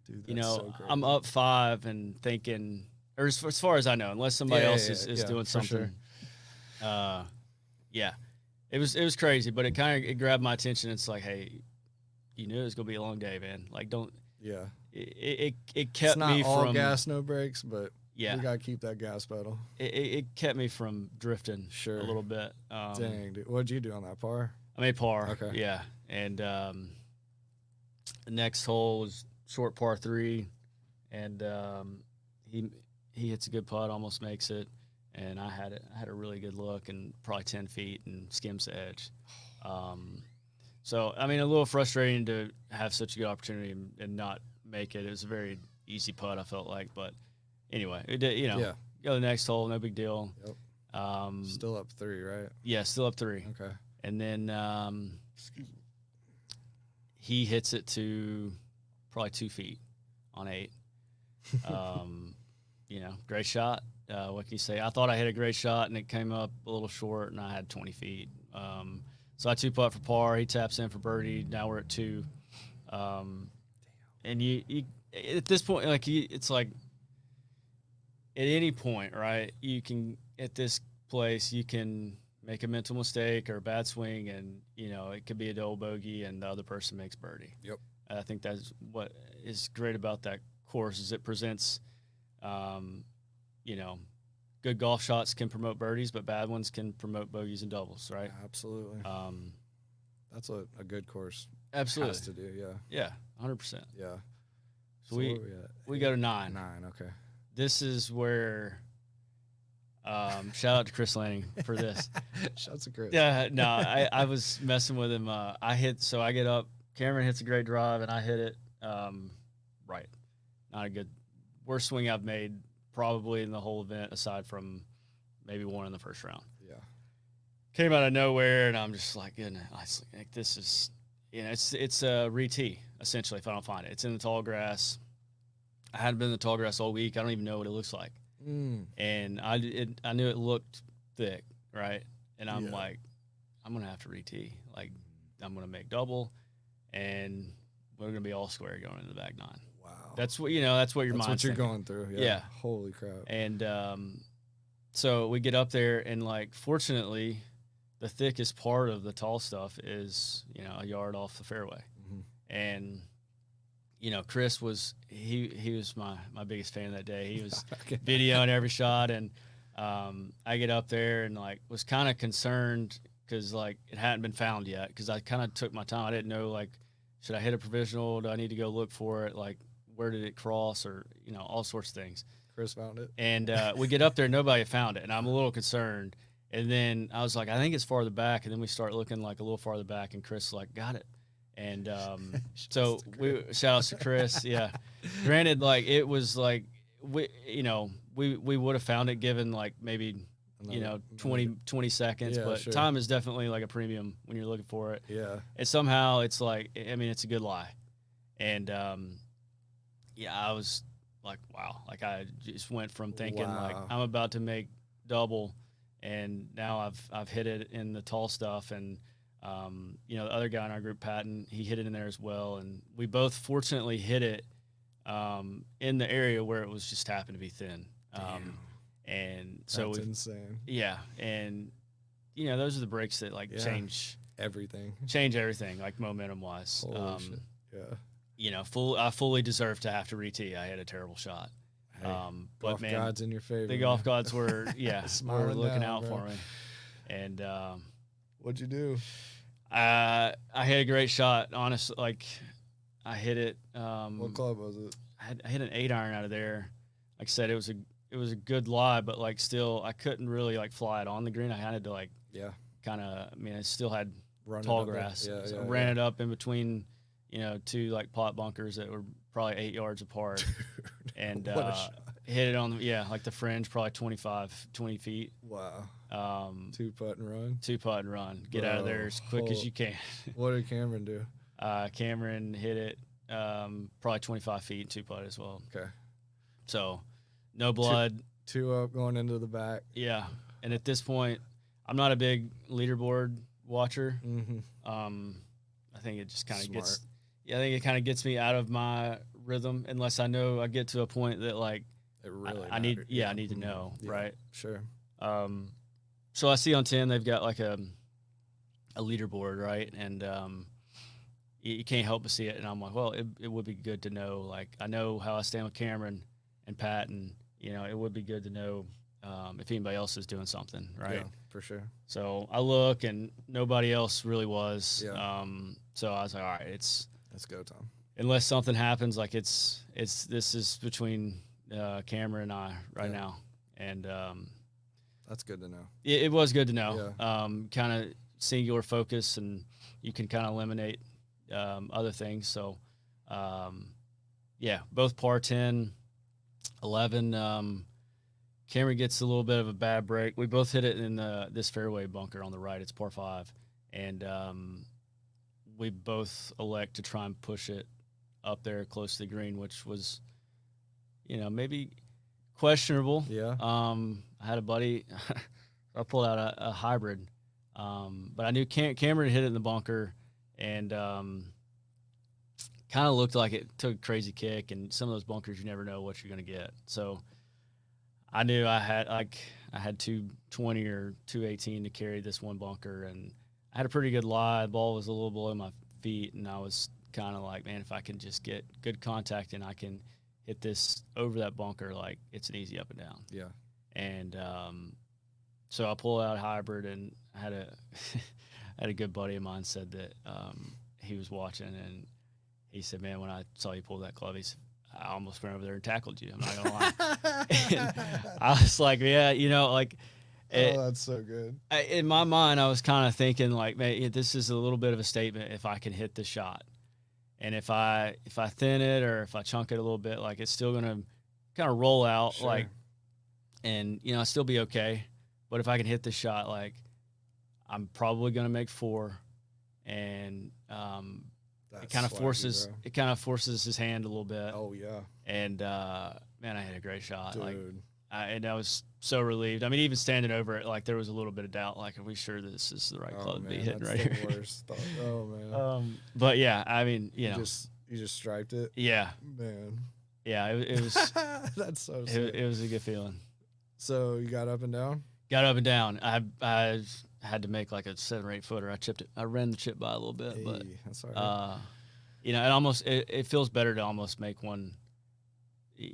Dude, you know, so crazy. I'm up 5 and thinking, or as far as I know, unless somebody else is doing something. Sure. Yeah. It was crazy, but it grabbed my attention. It's like, hey, you knew it was gonna be a long day, man. Like, don't. Yeah. It kept it's not me all from gas, no brakes, but yeah, we gotta keep that gas pedal. It kept me from drifting Sure. a little bit. Dang, dude. What'd you do on that par? I made par. Okay. Yeah, and the next hole was short par 3, and he hits a good putt, almost makes it, and I had a really good look, and probably 10 feet, and skims the edge. So a little frustrating to have such a good opportunity and not make it. It was a very easy putt, I felt like, but anyway, it did, you know. Yeah. Go to the next hole, no big deal. Yep. Still up 3, right? Yeah, still up 3. Okay. And then he hits it to probably 2 feet on 8. Great shot. What can you say? I thought I hit a great shot, and it came up a little short, and I had 20 feet. So I 2-putt for par. He taps in for birdie. Now we're at 2. And you at this point, like it's like at any point, right? You can at this place you can make a mental mistake or a bad swing, and it could be a double bogey, and the other person makes birdie. Yep. I think that's what is great about that course is it presents, good golf shots can promote birdies, but bad ones can promote bogeys and doubles, right? Absolutely. That's what a good course absolutely has to do. Yeah. Yeah, 100%. Yeah. So we go to 9. 9. Okay. This is where shout out to Chris Lanning for this. Shouts to Chris. Yeah, no, I was messing with him. I get up. Cameron hits a great drive, and I hit it right. Not a good, worst swing I've made probably in the whole event, aside from maybe one in the first round. Yeah. Came out of nowhere, and I'm just like, goodness, like this is, it's a re-tee essentially. If I don't find it, it's in the tall grass. I hadn't been in the tall grass all week. I don't even know what it looks like. And I knew it looked thick, right? And I'm like, I'm gonna have to re-tee. Like, I'm gonna make double, and we're gonna be all square going into the back 9. Wow. That's what That's what your mind's what you're thinking. going through. Yeah. Holy crap. And so we get up there, and like, fortunately, the thickest part of the tall stuff is a yard off the fairway, and Chris was he was my biggest fan that day. He was videoing every shot, and I get up there and like was kind of concerned because like it hadn't been found yet, because I kind of took my time. I didn't know, like, should I hit a provisional? Do I need to go look for it? Like, where did it cross, or all sorts of things. Chris found it, and we get up there, nobody found it, and I'm a little concerned. And then I was like, I think it's farther back, and then we start looking like a little farther back, and Chris like got it. And so shout outs to Chris. Yeah. Granted, like it was like we would have found it given like maybe 20 seconds, but sure. Time is definitely like a premium when you're looking for it. Yeah. And somehow it's like, I mean, it's a good lie. And I was like, wow. Like I just went from thinking like I'm about to make double, and now I've hit it in the tall stuff. And the other guy in our group, Patton, he hit it in there as well, and we both fortunately hit it in the area where it was just happened to be thin. And so that's insane. Yeah, and those are the breaks that like change everything, like momentum wise. Holy shit. Yeah. I fully deserved to have to re-tee. I had a terrible shot. Hey, but golf man, gods in your favor. The golf gods were were looking out bro. for me. And what'd you do? I hit a great shot. Honestly, like I hit it. What club was it? I hit an 8-iron out of there. Like I said, it was a good lie, but like still, I couldn't really like fly it on the green. I had to like kind of. I mean, I still had tall grass. So I ran it up in between, 2 like pot bunkers that were probably 8 yards apart, and hit it on like the fringe, probably 20 feet. Wow. 2-putt and run. Get out of there as quick as you can. What did Cameron do? Cameron hit it probably 25 feet, 2-putt as well. Okay. So no blood. 2 up going into the back. Yeah. And at this point, I'm not a big leaderboard watcher. I think it just kind of gets. Yeah, I think it kind of gets me out of my rhythm unless I know I get to a point that like it really I need. Yeah, I need to know. Yeah, right. Sure. So I see on 10 they've got like a leaderboard, right? And you can't help but see it. And I'm like, well, it would be good to know. Like I know how I stand with Cameron and Pat, and it would be good to know if anybody else is doing something, right? Yeah, for sure. So I look, and nobody else really was. Yeah. So I was like, all right, let's go, Tom. Unless something happens, like this is between Cameron and I right now, and that's good to know. It was good to know. Yeah. Kind of singular focus, and you can kind of eliminate other things. So, both par 10, 11. Cameron gets a little bit of a bad break. We both hit it in this fairway bunker on the right. It's par 5, and we both elect to try and push it up there close to the green, which was, maybe questionable. Yeah. I had a buddy. I pulled out a hybrid, but I knew Cameron hit it in the bunker, and kind of looked like it took a crazy kick. And some of those bunkers, you never know what you're going to get. So I knew I had 220 or 218 to carry this one bunker, and I had a pretty good lie. The ball was a little below my feet, and I was kind of like, man, if I can just get good contact and I can hit this over that bunker, like it's an easy up and down. Yeah. And so I pulled out a hybrid, and I had a good buddy of mine said that he was watching, and he said, man, when I saw you pull that club, he said, I almost went over there and tackled you. I'm not gonna lie. And I was like, yeah, that's so good. In my mind, I was kind of thinking like, man, this is a little bit of a statement if I can hit the shot, and if I thin it or if I chunk it a little bit, like it's still gonna kind of roll out, Sure. like, and still be okay. But if I can hit the shot, like I'm probably gonna make 4, and it kind of forces his hand a little bit. Oh yeah. And man, I hit a great shot. Dude. Like, and I was so relieved. I mean, even standing over it, like there was a little bit of doubt. Like, are we sure this is the right club to be hitting right here? Worst thought. Oh man. But yeah, I mean, you just striped it. Yeah. Man. Yeah, it was. That's so sick. It was a good feeling. So you got up and down? Got up and down. I had to make like a 7 or 8 footer. I chipped it. I ran the chip by a little bit, but that's all right. it feels better to almost make one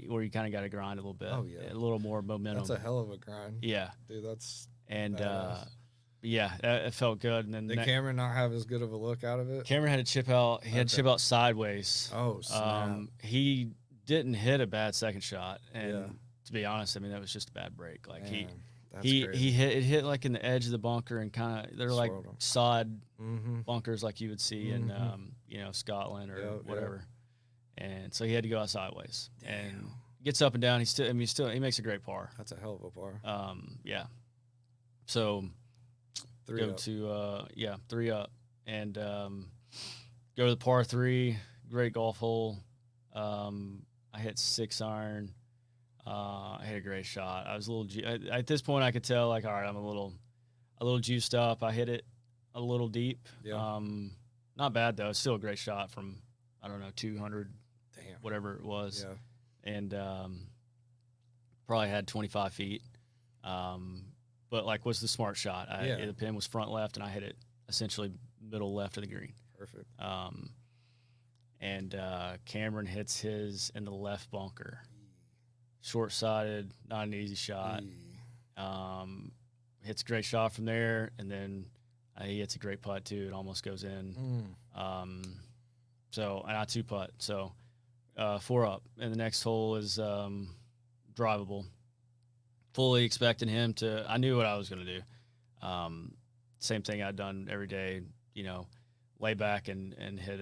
where you kind of got to grind a little bit. Oh yeah, a little more momentum. That's a hell of a grind. Yeah, dude, that's yeah, it felt good. And then did Cameron not have as good of a look out of it? Cameron had a chip out. He had to chip out sideways. Oh, snap. He didn't hit a bad second shot, and to be honest, I mean that was just a bad break. Like Man. He hit like in the edge of the bunker, and kind of they're like sod bunkers like you would see in Scotland or whatever. And so he had to go out sideways. Damn. And gets up and down. He makes a great par. That's a hell of a par. Yeah. So 3 go up. to 3 up, and go to the par 3. Great golf hole. I hit 6 iron. I hit a great shot. I was a little at this point I could tell, like, all right, I'm a little juiced up. I hit it a little deep. Yeah. Not bad though. It's still a great shot from, I don't know, 200, Damn, whatever it was. Yeah. And probably had 25 feet. But like, was the smart shot. The pin was front left, and I hit it essentially middle left of the green. Perfect. And Cameron hits his in the left bunker. Short-sided, not an easy shot. Hits a great shot from there, and then he hits a great putt too. It almost goes in. So and I 2-putt. So 4 up, and the next hole is drivable. Fully expecting him to. I knew what I was going to do. Same thing I'd done every day. Lay back and hit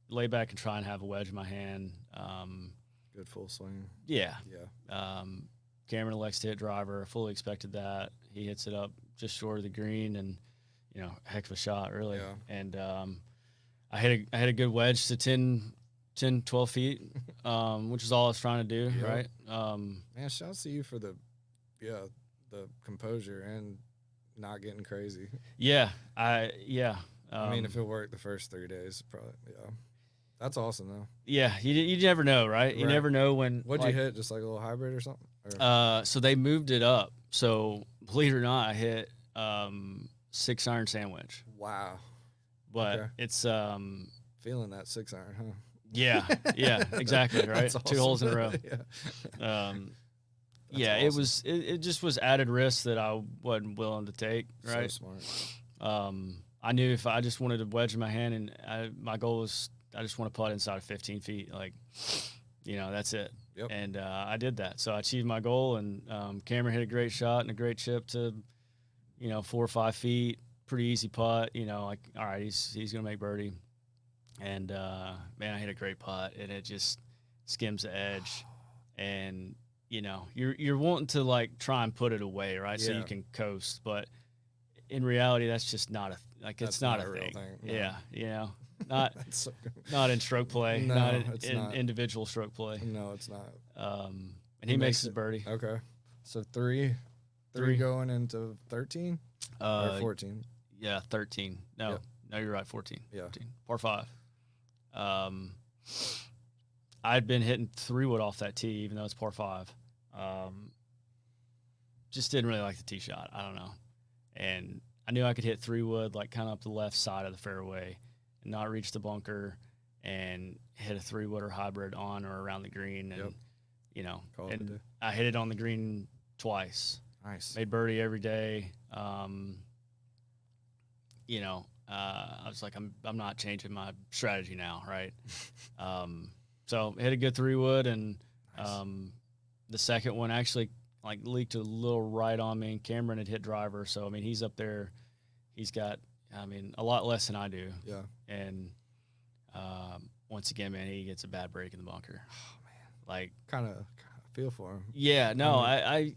lay back and try and have a wedge in my hand. Good full swing. Yeah. Yeah. Cameron elects to hit driver. I fully expected that. He hits it up just short of the green, and heck of a shot, really. Yeah. And I hit a good wedge to 10, 12 feet, which is all I was trying to do, right? Man, shouts to you for the composure and not getting crazy. Yeah. I mean, if it worked the first 3 days, probably, That's awesome, though. Yeah, you never know, right? You never know when. What'd you hit? Just like a little hybrid or something? Or? So they moved it up. So believe it or not, I hit 6 iron sandwich. Wow. But it's feeling that 6 iron, huh? Yeah, exactly, right? Awesome. 2 holes in a row. Yeah. Awesome. It just was added risk that I wasn't willing to take, right? So smart. I knew if I just wanted to wedge in my hand, and my goal was I just want to putt inside of 15 feet, like, that's it. Yep. And I did that, so I achieved my goal. And Cameron hit a great shot and a great chip to, 4 or 5 feet, pretty easy putt. Like, all right, he's gonna make birdie. And man, I hit a great putt, and it just skims the edge, and you know, you're wanting to like try and put it away, right? So Yeah. you can coast, but in reality, that's just not it's not a real thing. No. Yeah, you know, not So, not in stroke play, No, not it's in not. individual stroke play. no, it's not. And he makes his birdie. Okay. So three Three. going into 13 or 14. Yeah, 13. No, Yep. no, you're right. 14. Yeah. 14. Par 5. I'd been hitting 3-wood off that tee, even though it's par 5. Just didn't really like the tee shot. I don't know. And I knew I could hit 3-wood, like kind of up the left side of the fairway and not reach the bunker and hit a 3-wooder hybrid on or around the green. And, Yep. you know, Call it a day. and I hit it on the green twice. Nice. Made birdie every day. You know, I was like, I'm not changing my strategy now, right? So hit a good 3-wood, and the second one actually like leaked a little right on me. And Cameron had hit driver, so I mean he's up there. He's got, I mean, a lot less than I do. Yeah. And once again, man, he gets a bad break in the bunker. Oh man. Like, Kind of feel for him. yeah, no, I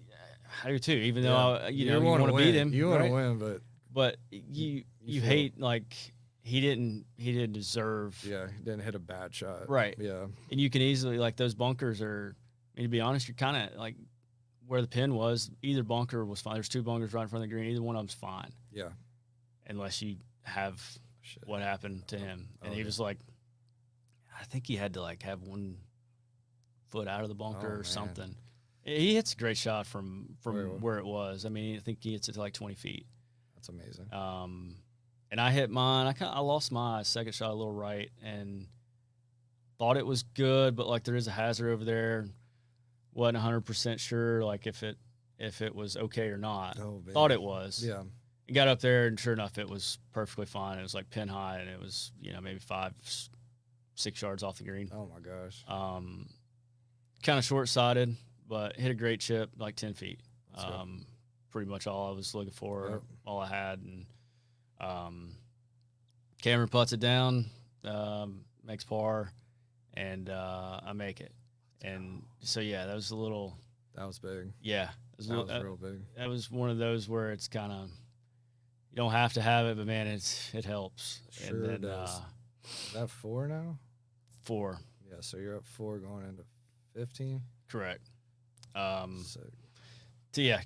do too. Even though you want to win. beat him, You want right? to win, but you feel- hate, like, he didn't deserve. yeah, he didn't hit a bad shot. Right. Yeah. And you can easily, like, those bunkers are, I mean, to be honest, you're kind of like where the pin was, either bunker was fine. There's 2 bunkers right in front of the green. Either one of them's fine. Yeah. Unless you have Shit. what happened to him. And he yeah. was like, I think he had to like have 1 foot out of the bunker Oh, or man. something. He hits a great shot from Where- where it was. I mean, I think he hits it to like 20 feet. That's amazing. And I hit mine. I lost my second shot a little right and thought it was good, but like there is a hazard over there. Wasn't 100% sure like if it was okay or not. Oh, man. Thought it was. Yeah. And got up there, and sure enough, it was perfectly fine. It was like pin high, and it was, you know, maybe 5-6 yards off the green. Oh my gosh. Kind of short-sighted, but hit a great chip, like 10 feet. That's good. Pretty much all I was looking for, Yep. all I had. And Cameron putts it down, makes par, and I make it. And so, yeah, that was a little, That was big. yeah. That was real big. That was one of those where it's kind of, you don't have to have it, but man, it helps. Sure and then does. Is that 4 now? 4, Yeah, so you're up 4 going into 15. correct. Sick.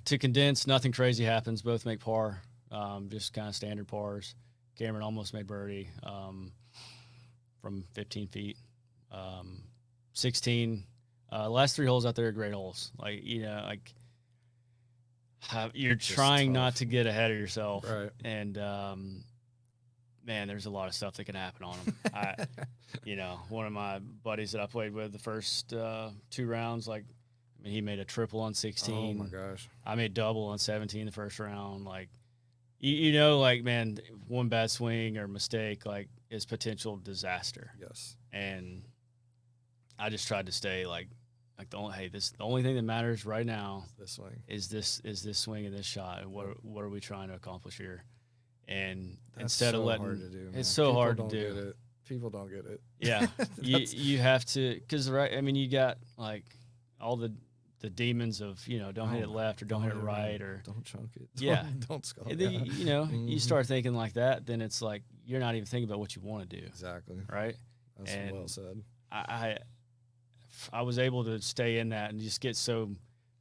To condense, nothing crazy happens. Both make par, just kind of standard pars. Cameron almost made birdie from 15 feet. 16. Last 3 holes out there are great holes. Like, you know, like you're Just trying tough. not to get ahead of yourself. Right. And man, there's a lot of stuff that can happen on them. You know, one of my buddies that I played with the first 2 rounds, like, I mean, he made a triple on 16. Oh my gosh. I made double on 17 the first round. Like, you know, like, man, one bad swing or mistake, like, is potential disaster. Yes. And I just tried to stay like the only thing that matters right now This swing. is this swing and this shot. And what are we trying to accomplish here? And That's instead of so letting hard to do, man. it's so People hard to don't do. get it. People don't get it. Yeah, That's- you have to, because right. I mean, you got like all the demons of, you know, don't hit it left or don't hit it right or don't chunk it. Yeah. Don't skull. and then, Yeah. you know, you Mhm. start thinking like that, then it's like you're not even thinking about what you want to do, Exactly. right? That's And well said. I was able to stay in that and just get so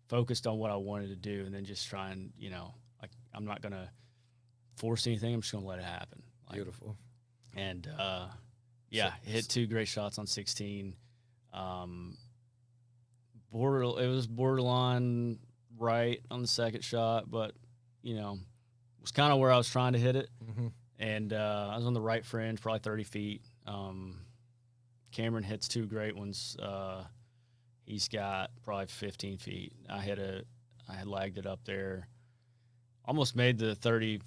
focused on what I wanted to do, and then just try and, you know, like, I'm not gonna force anything. I'm just gonna let it happen. Like, Beautiful. And yeah, So- hit 2 great shots on 16. It was borderline right on the second shot, but, you know, it was kind of where I was trying to hit it. Mm-hmm. And I was on the right fringe, probably 30 feet. Cameron hits 2 great ones. He's got probably 15 feet. I had lagged it up there. Almost made the 35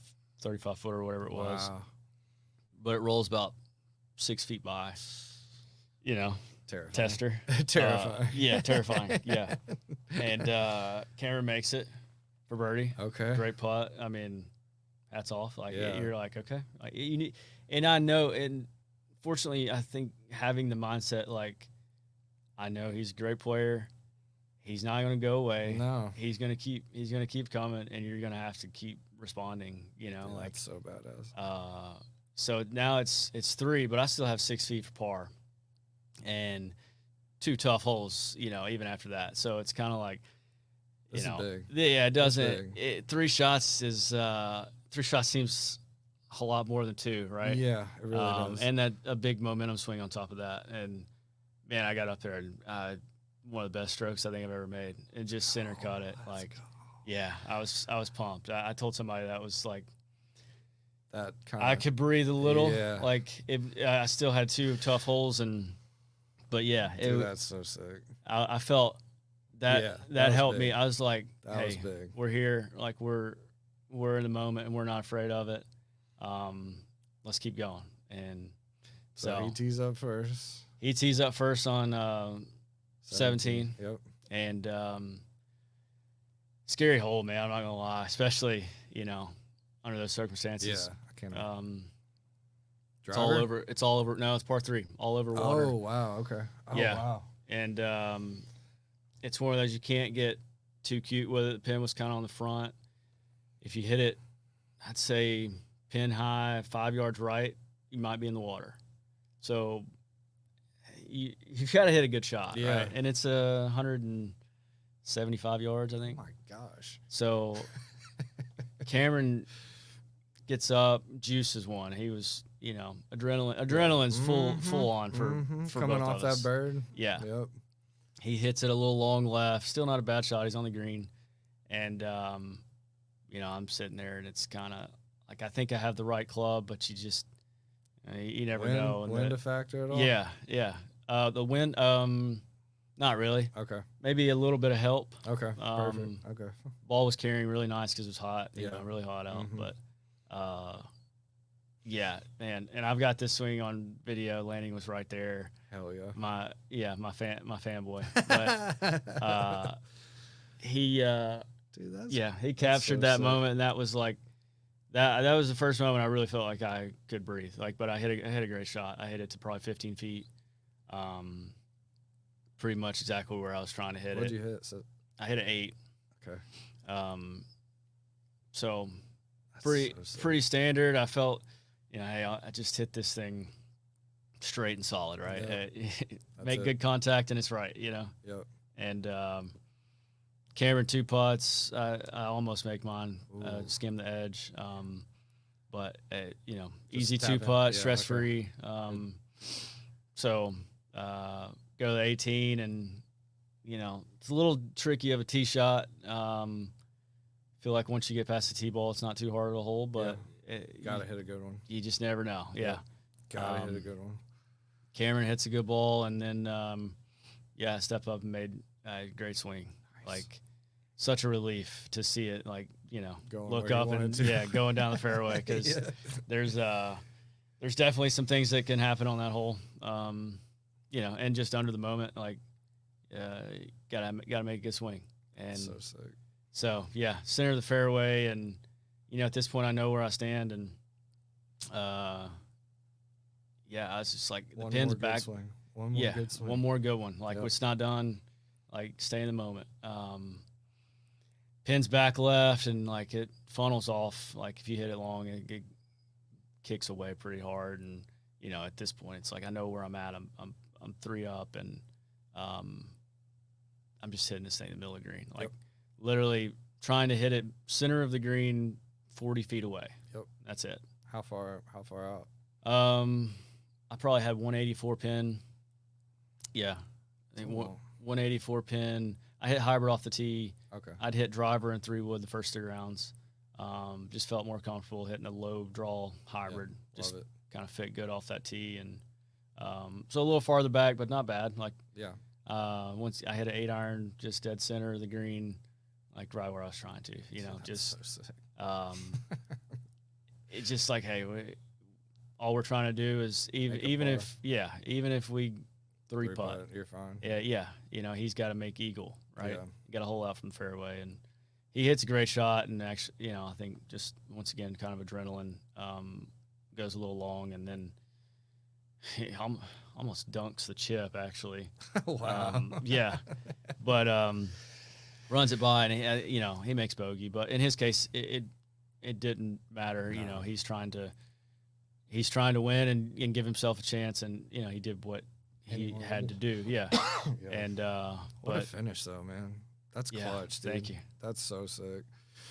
footer or whatever it was, Wow. but it rolls about 6 feet by. You know, Terrifying. tester. Terrifying. Yeah, terrifying. Yeah. And Cameron makes it for birdie. Okay. Great putt. I mean, hats off. Like, Yeah. you're like, okay. Like, you need, and I know, and fortunately, I think having the mindset, like, I know he's a great player. he's not going to go away. No. He's going to keep coming, and you're going to have to keep responding, you know, Yeah, like, that's so badass. so now it's 3, but I still have 6 feet for par and 2 tough holes, you know, even after that. So it's kind of like, you This know, is big. yeah, it doesn't, big. 3 shots is, 3 shots seems a lot more than 2, right? Yeah, it really does. And that a big momentum swing on top of that. And man, I got up there and, one of the best strokes I think I've ever made, and just center cut it. Like, yeah, I was pumped. I told somebody that was like, that kind I could breathe a little. Yeah. Like, I still had 2 tough holes, but yeah, that's so sick. I felt that helped me. I was like, That was hey, big. we're here. Like, we're in the moment, and we're not afraid of it. Let's keep going. And So he tees up first. He tees up first on 17. Yep. And scary hole, man. I'm not gonna lie, especially, you know, under those circumstances. Yeah, I can't. It's all over. It's all over. No, it's par 3. All over water. Oh wow. Okay. Oh, Yeah. Wow. And it's one of those you can't get too cute with it. The pin was kind of on the front. If you hit it, I'd say pin high, 5 yards right, you might be in the water. So you've got to hit a good shot, Yeah. right? And it's 175 yards, I think. Oh my gosh. So Cameron gets up, juices one. He was, you know, adrenaline's full on for coming both off of that us. bird. Yeah. Yep. He hits it a little long left. Still not a bad shot. He's on the green. And, you know, I'm sitting there, and it's kind of like, I think I have the right club, but you just, you never know. And Wind a factor at all? Yeah, yeah. The wind, not really. Okay. Maybe a little bit of help. Okay. Perfect. Okay. Ball was carrying really nice because it was hot. You Yeah. know, really hot out. But, yeah, man. And I've got this swing on video. Landing was right there. Hell yeah. My fanboy. But he Dude, that's he captured so that sick. moment, and that was like that was the first moment I really felt like I could breathe. Like, but I hit a great shot. I hit it to probably 15 feet. Pretty much exactly where I was trying to hit What'd it. you hit? So, I hit an 8. okay. So That's pretty so sick. pretty standard. I felt, you know, hey, I just hit this thing straight and solid, right? Yeah. Make good contact, and it's right, you know. Yep. And Cameron 2 putts. I almost make mine, skim the edge. But you know, Just easy tap 2 it. putt, Yeah, stress free. So go to the 18, and you know, it's a little tricky of a tee shot. Feel like once you get past the tee ball, it's not too hard of a hole, but Gotta hit a good one. you just never know. Yeah. Gotta hit a good one. Cameron hits a good ball, and then step up and made a great swing. Nice. Like, such a relief to see it, like, you know, Going look where you up and wanted to. going down the fairway, because there's definitely some things that can happen on that hole. You know, and just under the moment, like, gotta make a good swing. And So sick. so yeah, center of the fairway, and you know, at this point I know where I stand, and I was just like, the pin's back. One more good swing. One more good one. Like, Yep. it's not done. Like, stay in the moment. Pin's back left, and like, it funnels off. Like, if you hit it long, it kicks away pretty hard. And you know, at this point, it's like, I know where I'm at. I'm 3 up, and I'm just hitting this thing in the middle of the green. Like, literally trying to hit it center of the green, 40 feet away. Yep. That's it. How far out? I probably had 184 pin. Yeah, I think Wow. 184 pin. I hit hybrid off the tee. Okay. I'd hit driver and 3 wood the first 3 rounds. Just felt more comfortable hitting a low draw hybrid. Just Love it. kind of fit good off that tee, and so a little farther back, but not bad. Like, once I hit an 8-iron, just dead center of the green, like right where I was trying to. You know, That's just so sick. it's just like, hey, all we're trying to do is even if we 3 putt, you're fine. yeah, you know, he's got to make eagle, right? Yeah. Got a hole out from the fairway, and he hits a great shot. And actually, you know, I think just once again, kind of adrenaline, goes a little long, and then almost dunks the chip actually. Wow. Yeah, but runs it by, and he makes bogey. But in his case, it didn't matter. No. You know, he's trying to win and give himself a chance, and he did what he had to do. Yeah, Yeah. and What a finish though, man. That's clutch, dude. Thank you. That's so sick.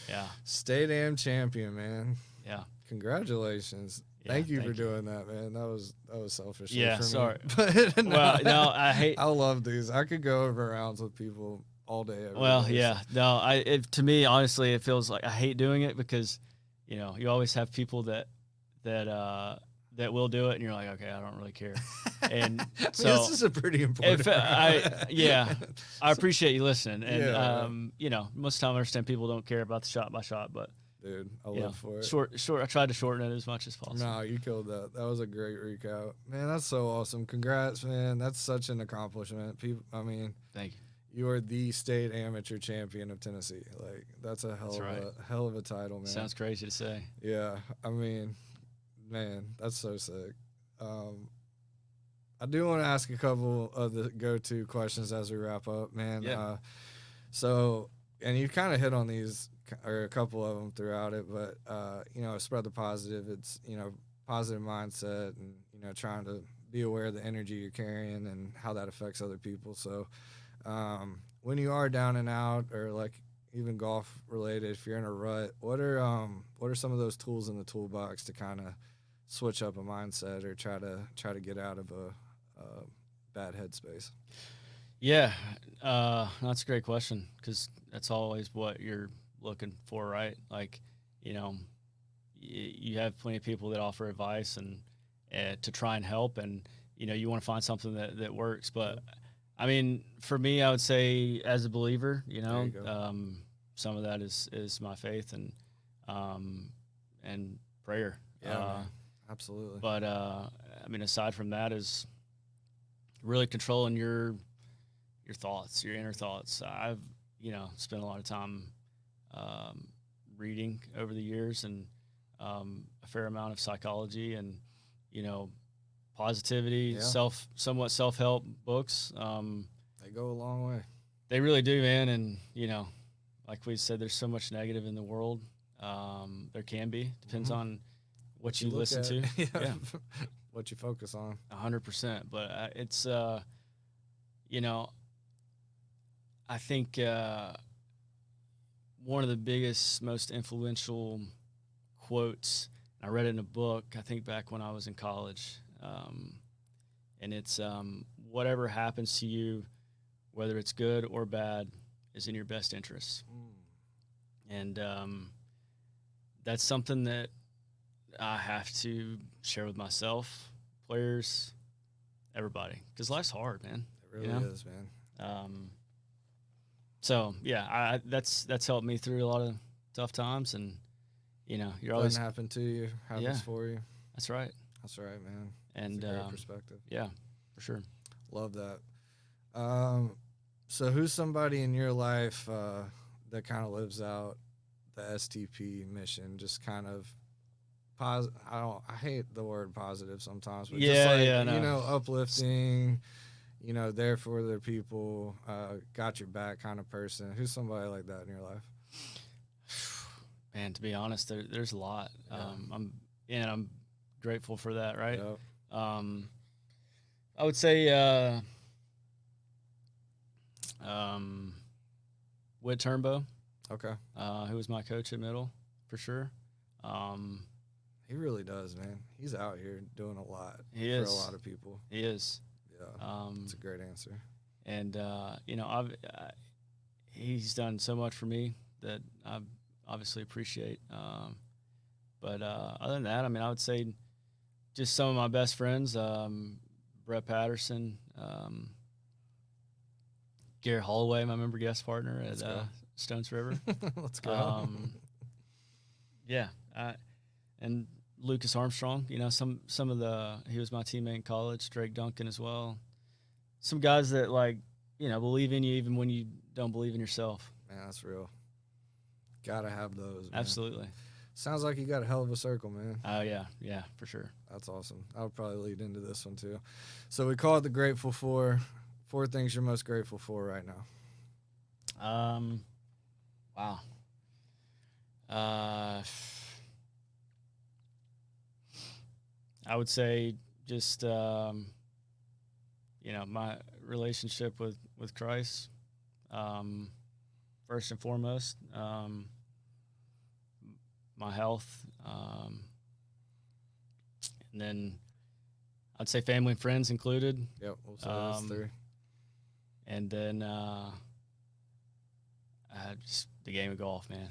Yeah, State AM champion, man. yeah. Congratulations. Yeah, thank you for doing that, man. That was selfish. Yeah, for me. sorry. But Well, no, I love these. I could go over rounds with people all day. Well, day, yeah. so. No, to me, honestly, it feels like I hate doing it because, you always have people that will do it, and you're like, okay, I don't really care. And so this is a pretty important. I appreciate you listening, and Yeah. most of the time I understand people don't care about the shot by shot, but Dude, I live for it. Short. I tried to shorten it as much as possible. No, you killed that. That was a great recount, man. That's so awesome. Congrats, man. That's such an accomplishment. Thank you. You are the state amateur champion of Tennessee. Like, that's a hell of a title, man. Sounds crazy to say. Yeah, man, that's so sick. I do want to ask a couple of the go-to questions as we wrap up, man. Yeah. And you kind of hit on these, or a couple of them throughout it, but, spread the positive. It's, positive mindset and, trying to be aware of the energy you're carrying and how that affects other people. So when you are down and out, or like even golf related, if you're in a rut, what are some of those tools in the toolbox to kind of switch up a mindset or try to get out of a bad headspace? Yeah, that's a great question, because that's always what you're looking for, right? Like, you have plenty of people that offer advice and to try and help, and you want to find something that works. But I mean, for me, I would say as a believer, some of that is my faith and prayer. Yeah, absolutely. But I mean, aside from that, is really controlling your thoughts, your inner thoughts. I've spent a lot of time reading over the years, and a fair amount of psychology and positivity, somewhat self-help books. They go a long way. They really do, man. And like we said, there's so much negative in the world. There can be, depends on what you listen to. Yeah. What you focus on. 100%. But it's I think one of the biggest, most influential quotes, I read it in a book, I think back when I was in college, and it's whatever happens to you, whether it's good or bad, is in your best interest. And that's something that I have to share with myself, players, everybody, because life's hard, man. It really is, man. So yeah, that's helped me through a lot of tough times, and you're always doesn't happen to you, happens for you. That's right. That's right, man. And that's a great perspective. Yeah, for sure. Love that. So who's somebody in your life that kind of lives out the STP mission? Just kind of I hate the word positive sometimes, but uplifting. There for other people, got your back kind of person. Who's somebody like that in your life? Man, to be honest, there's a lot. Yeah. I'm grateful for that, right? Yep. I would say Whit Turnbow, Okay. who was my coach at middle, for sure. He really does, man. He's out here doing a lot for a lot of people. He is. Yeah, that's a great answer. And he's done so much for me that I obviously appreciate. But other than that, I mean, I would say just some of my best friends, Brett Patterson, Garrett Holloway, my member guest partner at Stones River. Let's go. And Lucas Armstrong, some of he was my teammate in college, Drake Duncan as well. Some guys that believe in you even when you don't believe in yourself. Man, that's real. Gotta have those, man. Absolutely. Sounds like you got a hell of a circle, man. Oh, yeah, for sure. That's awesome. I would probably lead into this one too. So we call it the Grateful Four. 4 things you're most grateful for right now. Wow. I would say just my relationship with Christ, first and foremost. My health, and then I'd say family and friends included. Yep, we'll say those 3. And then just the game of golf, man.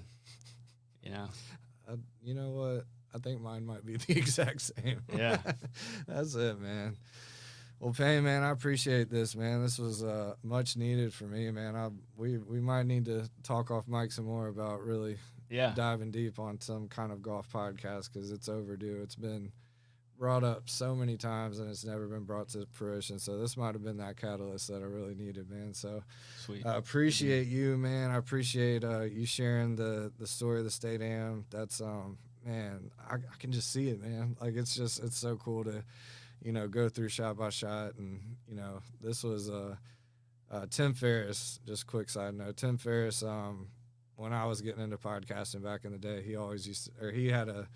You know what? I think mine might be the exact same. Yeah. That's it, man. Well, Payne, man, I appreciate this, man. This was much needed for me, man. We might need to talk off mic some more about really diving deep on some kind of golf podcast, because it's overdue. It's been brought up so many times and it's never been brought to fruition. So this might have been that catalyst that I really needed, man. So sweet. I appreciate you, man. I appreciate you sharing the story of the State Am. That's man, I can just see it, man. Like it's so cool to, go through shot by shot. And, this was Tim Ferriss, just quick side note. Tim Ferriss, when I was getting into podcasting back in the day, he always he had a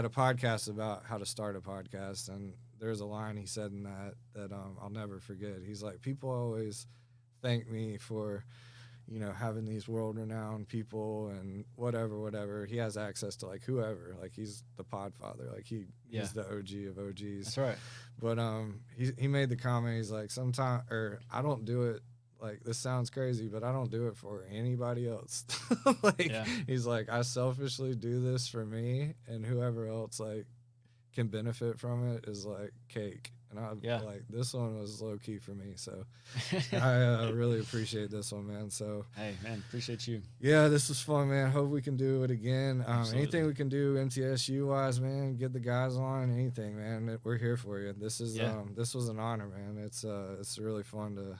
podcast about how to start a podcast, and there's a line he said in that I'll never forget. He's like, people always thank me for, having these world-renowned people and whatever. He has access to like whoever, like he's the podfather, like he's the OG of OGs. That's right. But he made the comment. He's like, I don't do it. Like, this sounds crazy, but I don't do it for anybody else. He's like, I selfishly do this for me, and whoever else like can benefit from it is like cake. And like, this one was low key for me. So I really appreciate this one, man. So hey, man, appreciate you. Yeah, this was fun, man. Hope we can do it again. Anything we can do MTSU wise, man, get the guys on, anything, man. We're here for you. This is this was an honor, man. It's really fun to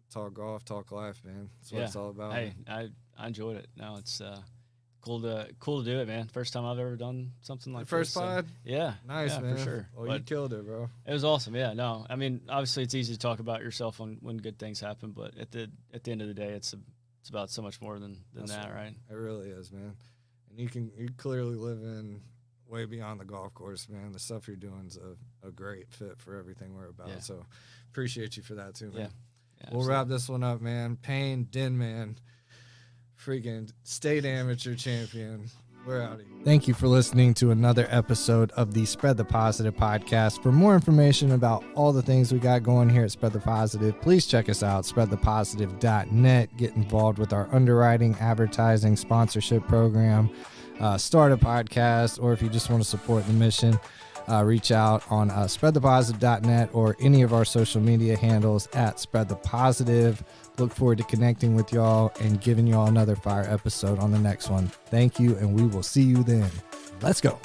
talk golf, talk life, man. That's what it's all about. Hey, I enjoyed it. No, it's cool to do it, man. First time I've ever done something like first this. pod? Yeah. Nice, man. For sure. Well, you killed it, bro. It was awesome. Yeah, no. I mean, obviously it's easy to talk about yourself when good things happen, but at the end of the day, it's about so much more than that, right? It really is, man. And you clearly live in way beyond the golf course, man. The stuff you're doing is a great fit for everything we're about. Yeah. So appreciate you for that too, man. Yeah, we'll wrap this one up, man. Payne Denman, freaking state amateur champion. We're out of here. Thank you for listening to another episode of the Spread the Positive podcast. For more information about all the things we got going here at Spread the Positive, please check us out, spreadthepositive.net. Get involved with our underwriting, advertising, sponsorship program, start a podcast, or if you just want to support the mission, reach out on spreadthepositive.net or any of our social media handles at Spread the Positive. Look forward to connecting with y'all and giving y'all another fire episode on the next one. Thank you, and we will see you then. Let's go.